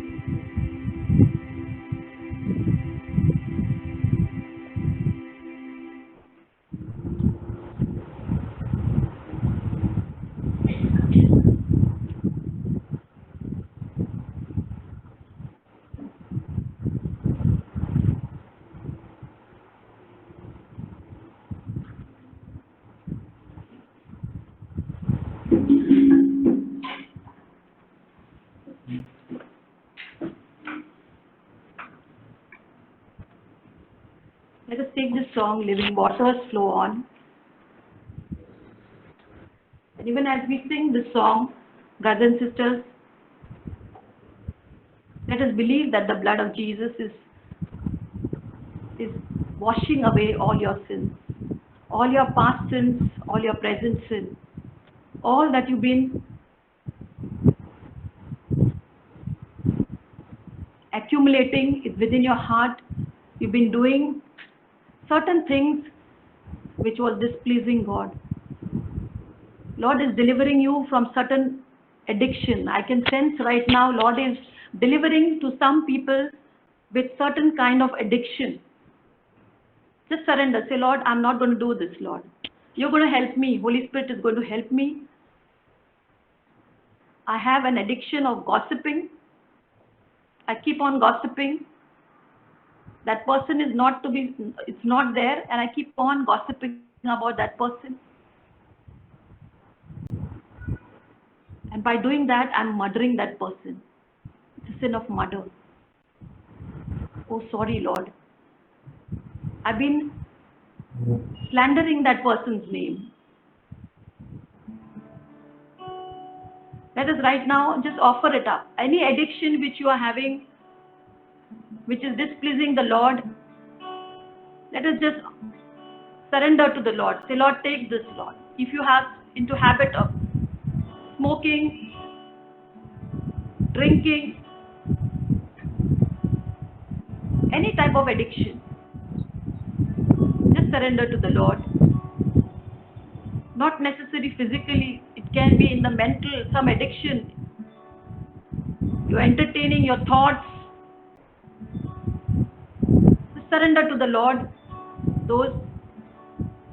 Let us take this song, Living Waters Flow On. And even as we sing this song, brothers and sisters, let us believe that the blood of Jesus is washing away all your sins, all your past sins, all your present sins, all that you've been accumulating within your heart. You've been doing certain things which was displeasing God. Lord is delivering you from certain addiction. I can sense right now Lord is delivering to some people with certain kind of addiction. Just surrender. Say, Lord, I'm not going to do this, Lord. You're going to help me. Holy Spirit is going to help me. I have an addiction of gossiping. I keep on gossiping. That person is not to be, it's not there, and I keep on gossiping about that person. And by doing that, I'm murdering that person. It's a sin of murder. Oh, sorry, Lord. I've been slandering that person's name. Let us right now just offer it up. Any addiction which you are having, which is displeasing the Lord, let us just surrender to the Lord. Say, Lord, take this, Lord. If you have into habit of smoking, drinking, any type of addiction, just surrender to the Lord. Not necessarily physically, it can be in the mental, some addiction. You're entertaining your thoughts. surrender to the Lord those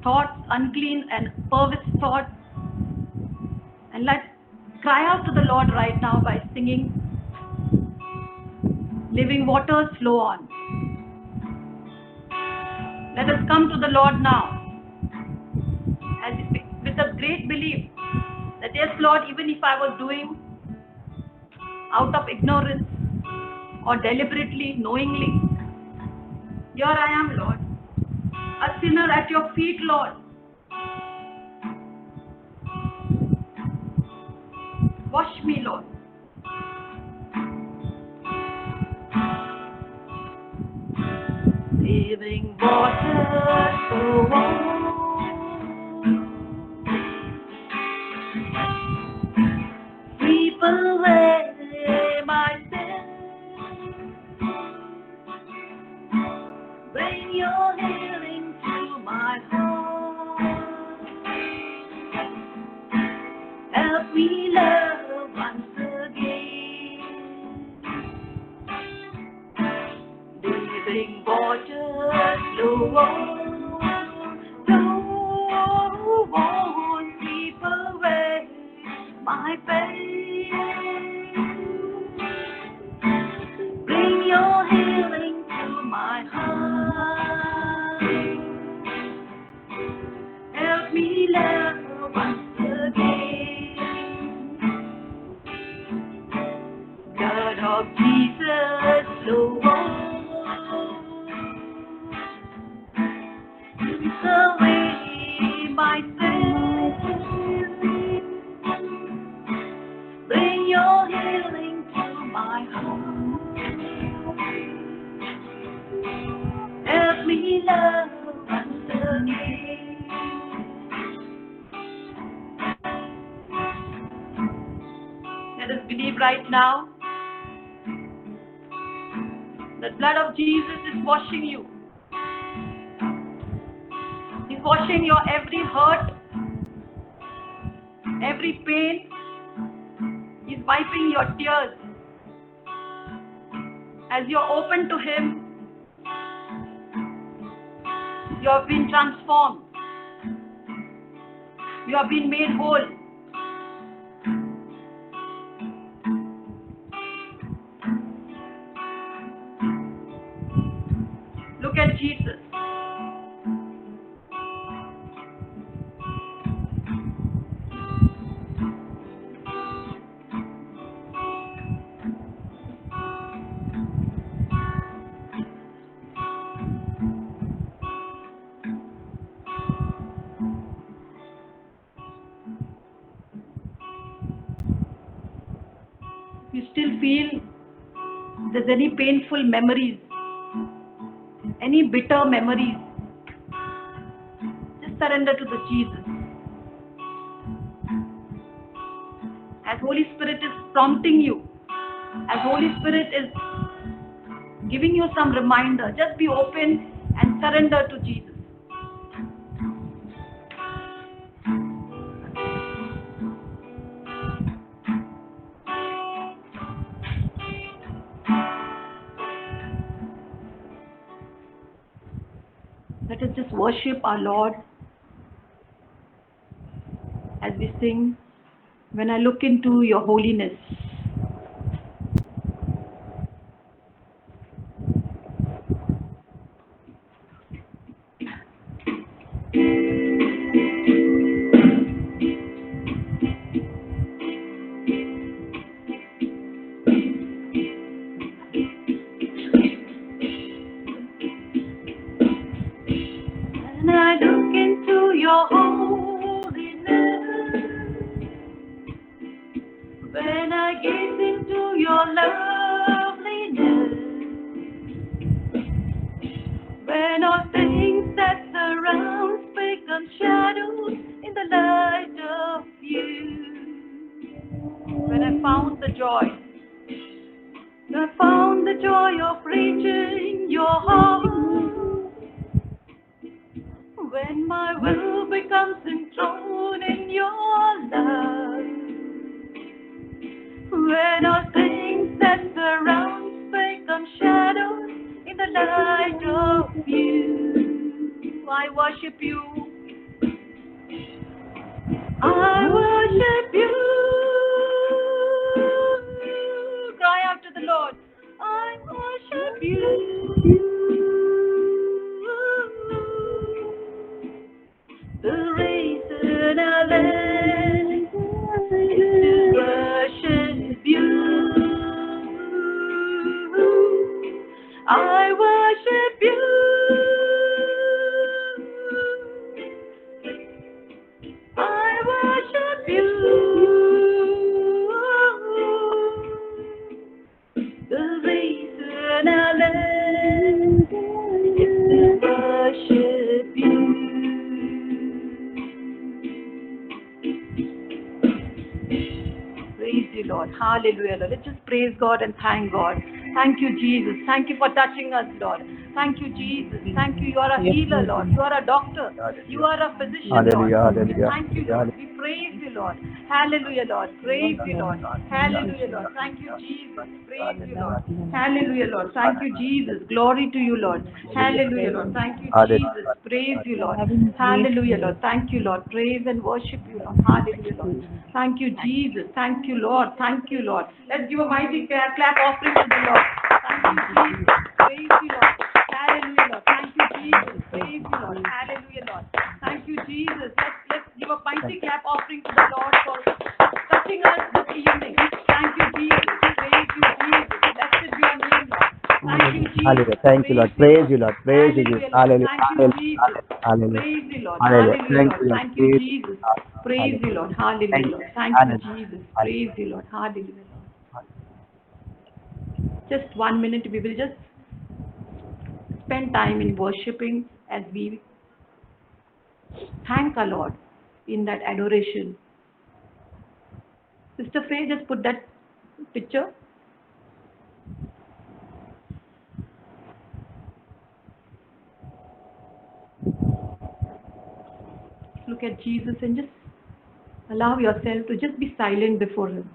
thoughts, unclean and perverse thoughts, and let's cry out to the Lord right now by singing Living Waters Flow On. Let us come to the Lord now with a great belief that yes, Lord, even if I was doing out of ignorance or deliberately, knowingly, here I am, Lord, a sinner at your feet, Lord. Wash me, Lord. Living waters flow on. Sweep away my sin. Bring your healing to my heart. Help me love once again. Living waters flow on, flow on, sweep away my pain. Bring your healing to my heart. Help me love once again. God of Jesus, flow on. Take away my sin. Bring your healing to my heart. Help me love once again. Let us believe right now. The blood of Jesus is washing you. He's washing your every hurt, every pain. He's wiping your tears. As you're open to Him, you have been transformed. You have been made whole. Look at Jesus. You still feel there's any painful memories, any bitter memories, just surrender to the Jesus. As Holy Spirit is prompting you, as Holy Spirit is giving you some reminder, just be open and surrender to Jesus. Let us just worship our Lord as we sing, When I Look Into Your Holiness. When I look into your holiness, when I gaze into your loveliness, when all things that surround become shadows in the light of you, when I found the joy of reaching your heart, when my will becomes enthroned in your love, when all things that surround become shadows in the the light of you. I worship you. I worship you. Cry out to the Lord. I worship you. The reason I live is to worship you. I worship you. I worship you. The reason I live is to worship you. Praise you, Lord. Hallelujah, Lord. Let's just praise God and thank God. Thank you, Jesus. Thank you for touching us, Lord. Thank you, Jesus. Thank you. You are a healer, Lord. You are a doctor. You are a physician, Lord. Hallelujah, We hallelujah, thank you, Lord. We praise you, Lord. Hallelujah, Lord. Praise you, Lord. Hallelujah, Lord. Thank you, Jesus. Praise you, Lord. Hallelujah, Lord. Thank you, Jesus. Glory to you, Lord. Hallelujah, Lord. Thank you, Jesus. Praise you, Lord. Hallelujah, Lord. Thank you, Lord. Praise and worship you, Lord. Hallelujah, Lord. Thank you, Jesus. Thank you, Lord. Thank you, Lord. Let's give a mighty clap offering to the Lord. Thank you, Jesus. Praise you, Lord. Hallelujah, Lord. Thank you, Jesus. Praise you, Lord. Hallelujah, Lord. Thank you, Jesus. Let's give a mighty clap offering to the Lord for touching us this evening. Thank you, Jesus. Praise you, Jesus. Blessed be your name, Lord. Thank you, Jesus. hallelujah. Thank you, Lord. Praise you, Lord. Praise you, Jesus. Hallelujah, Lord. Hallelujah, Thank you, Jesus. hallelujah, Praise you, Lord. hallelujah. Hallelujah, Thank Lord. you, Lord. Thank you, Praise you, Jesus. Lord. Praise you, Lord. Hallelujah, Thank you. Lord. Thank you, Hallelujah. Jesus. Praise you, Lord. Hallelujah, Lord. Just 1 minute, we will just spend time in worshiping as we thank our Lord in that adoration. Sister Faye, just put that picture. Look at Jesus and just allow yourself to just be silent before Him.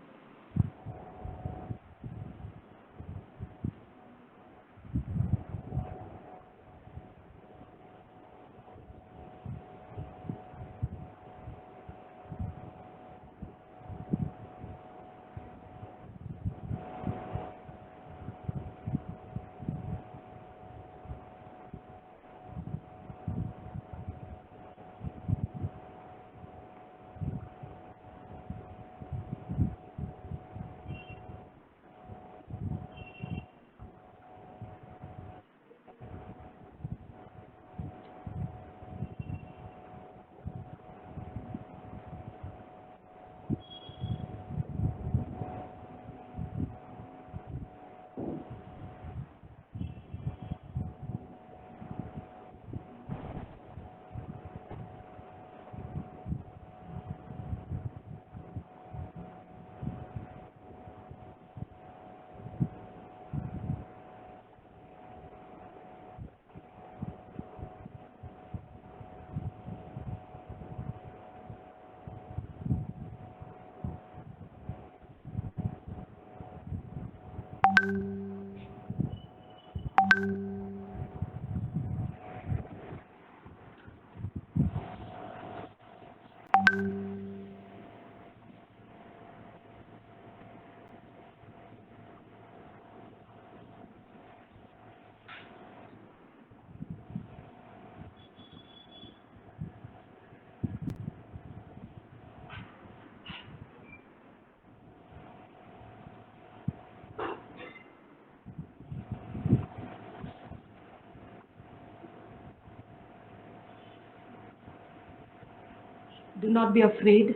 Do not be afraid,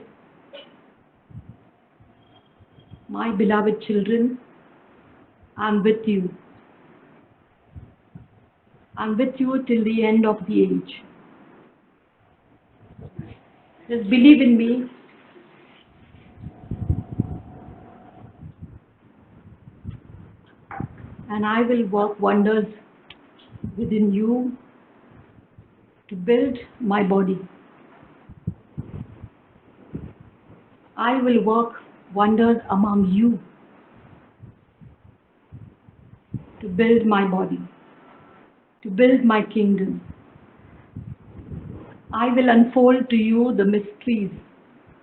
my beloved children. I'm with you. I'm with you till the end of the age. Just believe in me. And I will work wonders within you to build my body. I will work wonders among you to build my body. to build my kingdom. I will unfold to you the mysteries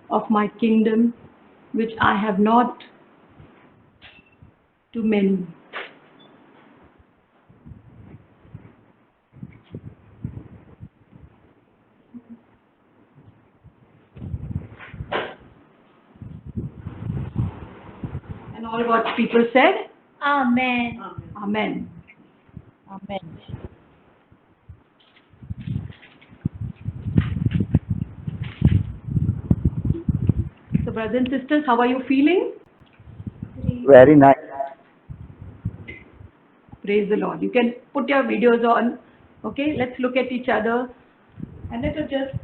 of my kingdom, which I have not to many. And all God's people said, Amen. Amen. Amen. So, brothers and sisters, how are you feeling? Very nice. Praise the Lord. You can put your videos on. Okay, let's look at each other and let us just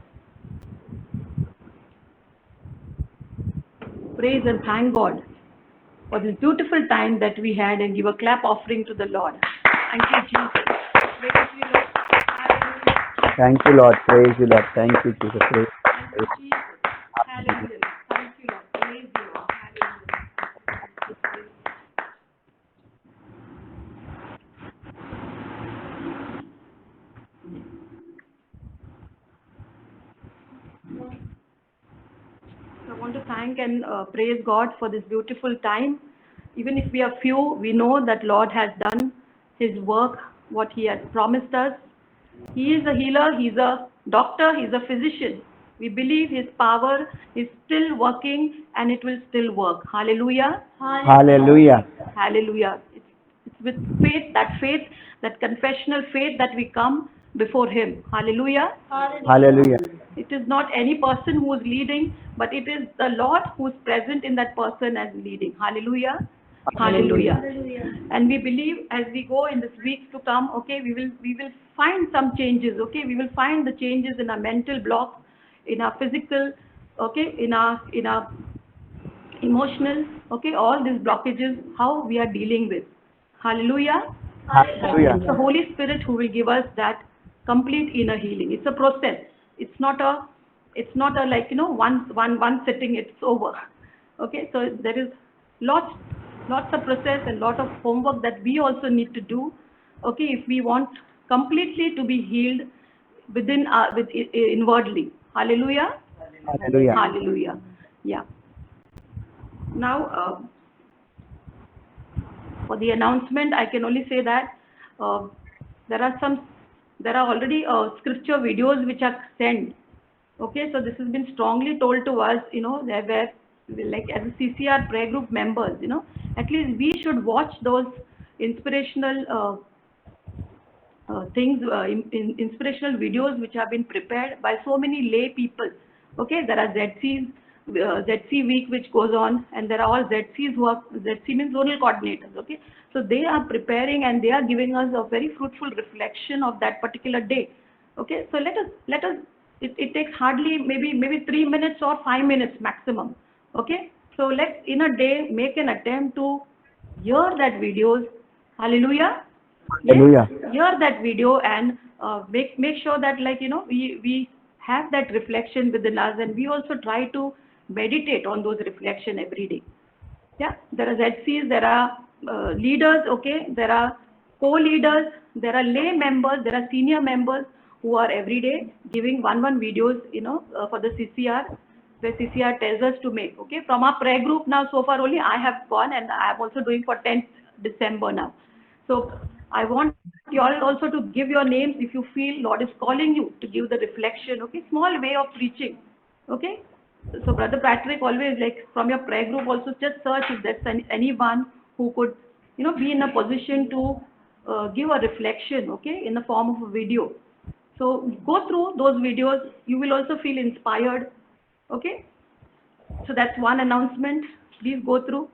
praise and thank God for this beautiful time that we had and give a clap offering to the Lord. Thank you, Jesus. Praise you, Lord. Hallelujah. Thank you, Lord. Praise you, Lord. Thank you, Jesus. Praise. Thank you, Jesus. Hallelujah. Thank you, Lord. Praise you, Lord. Hallelujah. So I want to thank and praise God for this beautiful time. Even if we are few, we know that Lord has done His work, what He has promised us. He is a healer, He's a doctor, He's a physician. We believe His power is still working and it will still work. Hallelujah. Hallelujah. Hallelujah. It's with faith, that confessional faith that we come before Him. Hallelujah. Hallelujah. It is not any person who is leading, but it is the Lord who is present in that person as leading. Hallelujah. Hallelujah. And we believe as we go in this weeks to come, okay, we will find some changes, okay, we will find the changes in our mental blocks, in our physical, okay, in our emotional, okay, all these blockages, how we are dealing with. Hallelujah. Hallelujah. It's the Holy Spirit who will give us that complete inner healing. It's a process. It's not a like, one sitting, it's over. Okay, so there is lots of process and lot of homework that we also need to do. Okay, if we want completely to be healed within inwardly. Hallelujah. Hallelujah. Hallelujah. Yeah. Now, for the announcement, I can only say that there are already scripture videos which are sent. Okay, so this has been strongly told to us, where like as a CCR prayer group members, at least we should watch those inspirational things, inspirational videos which have been prepared by so many lay people. Okay, there are ZC week which goes on, and there are all ZCs who are, ZC means zonal coordinators. Okay, so they are preparing and they are giving us a very fruitful reflection of that particular day. Okay, so let us. It takes hardly maybe 3 minutes or 5 minutes maximum. Okay, so let's in a day make an attempt to hear that videos. Hallelujah. Hallelujah. Yes, hear that video and make sure that, like, we have that reflection within us, and we also try to meditate on those reflection every day. Yeah, there are ZCs, there are leaders, okay, there are co-leaders, there are lay members, there are senior members who are every day giving one videos, for the CCR, where CCR tells us to make. Okay, from our prayer group now, so far only I have gone, and I am also doing for 10th December now. So I want you all also to give your names if you feel Lord is calling you to give the reflection. Okay, small way of preaching. Okay, so Brother Patrick always, like, from your prayer group also just search if there's anyone who could, be in a position to give a reflection, okay, in the form of a video. So go through those videos. You will also feel inspired. Okay, so that's one announcement. Please go through.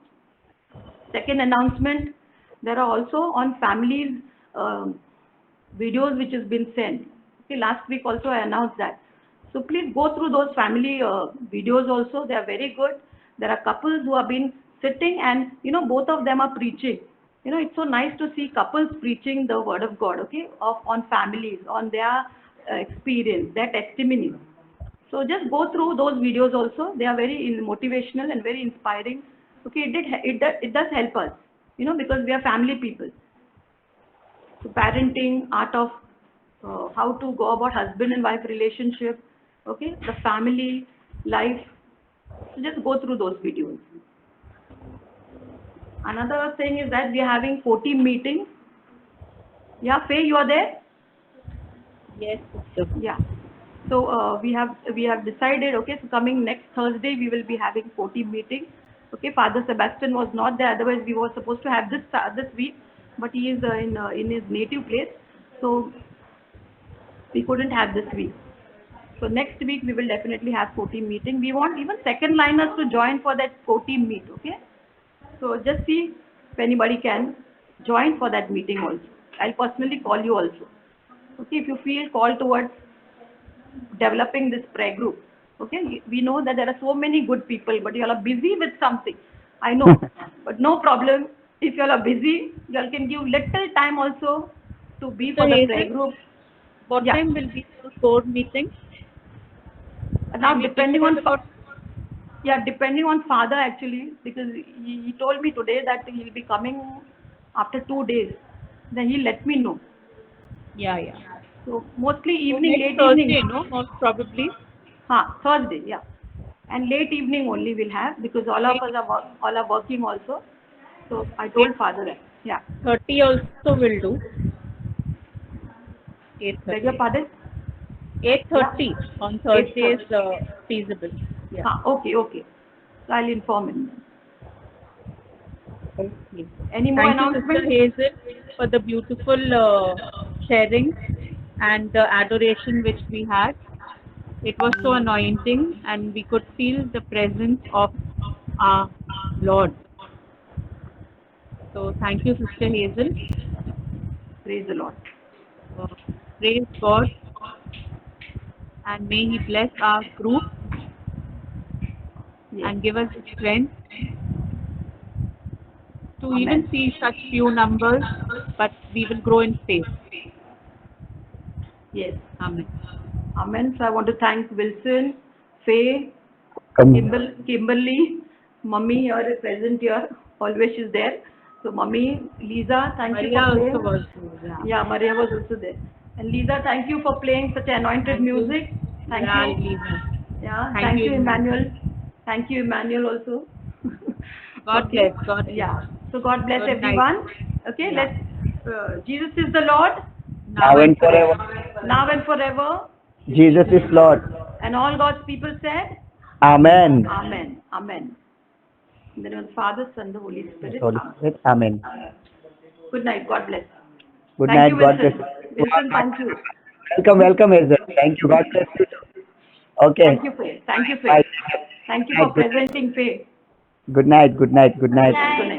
Second announcement, there are also on families videos which has been sent. Okay, last week also I announced that. So please go through those family videos also. They are very good. There are couples who have been sitting and, both of them are preaching. It's so nice to see couples preaching the word of God, okay, on families, on their experience, their testimonies. So just go through those videos also. They are very motivational and very inspiring. Okay, it does help us, because we are family people. So parenting, art of how to go about husband and wife relationship, okay, the family life. So just go through those videos. Another thing is that we are having 40 meetings. Yeah, Faye, you are there? Yes, sister. Yeah. So we have decided. Okay, so coming next Thursday we will be having 40 meetings. Okay, Father Sebastian was not there. Otherwise we were supposed to have this week, but he is in his native place, so we couldn't have this week. So next week we will definitely have 40 meeting. We want even second liners to join for that 40 meet. Okay. So just see if anybody can join for that meeting also. I'll personally call you also. Okay, if you feel called towards developing this prayer group. Okay, we know that there are so many good people, but you all are busy with something. I know, but no problem. If you all are busy, you all can give little time also to be So for the Hazel, prayer group. what Yeah. time will be the board meeting? Now Can we depending discuss on about? yeah, depending on father actually, because he told me today that he'll be coming after 2 days. Then he'll let me know. Yeah, yeah. So mostly So evening, next late Thursday, evening. no, most probably. Thursday, yeah. And late evening only we'll have because all of us are all are working also. So I told father that. Yeah. 30 also will do. Beg your 8:30. pardon? Yeah. 8:30 on Thursday 8:30. is feasible. Yeah. Okay, okay. So I'll inform him. Okay. Any more Thank you, Sister announcements? Hazel, for the beautiful sharing and the adoration which we had. It was so anointing, and we could feel the presence of our Lord. So, thank you, Sister Hazel. Praise the Lord. Uh, Praise God, and may He bless our group Yes. and give us the strength to Amen. even see such few numbers, but we will grow in faith. Yes. Amen. Amen. So I want to thank Wilson, Faye, Kimberly, Mummy here present here. Always she's there. So Mummy, Lisa, thank you Maria for also playing. was there. Yeah, Maria was also there. And Lisa, thank you for playing such anointed Thank you. music. Thank Yeah, you. Lisa. Yeah, Thank you, Emmanuel. Thank you, Emmanuel also. God Okay. bless. God bless. Yeah. So God bless Good night. everyone. Okay, Yeah. let's. Jesus is the Lord, Now and forever. now and forever. Jesus is Lord. And all God's people said, Amen. Amen. Amen. In the name of the Father, Son, the Holy Spirit. Holy Amen. Spirit. Amen. Good night. God bless. Good Thank night. you, God bless. Wilson. Wilson, thank you. Welcome, Hazel. Thank you. God bless you. Okay. Thank you, Faye. Thank you, Bye. Faye. Thank you for Good presenting, Faye. Good night. Good night. Good night. Good night.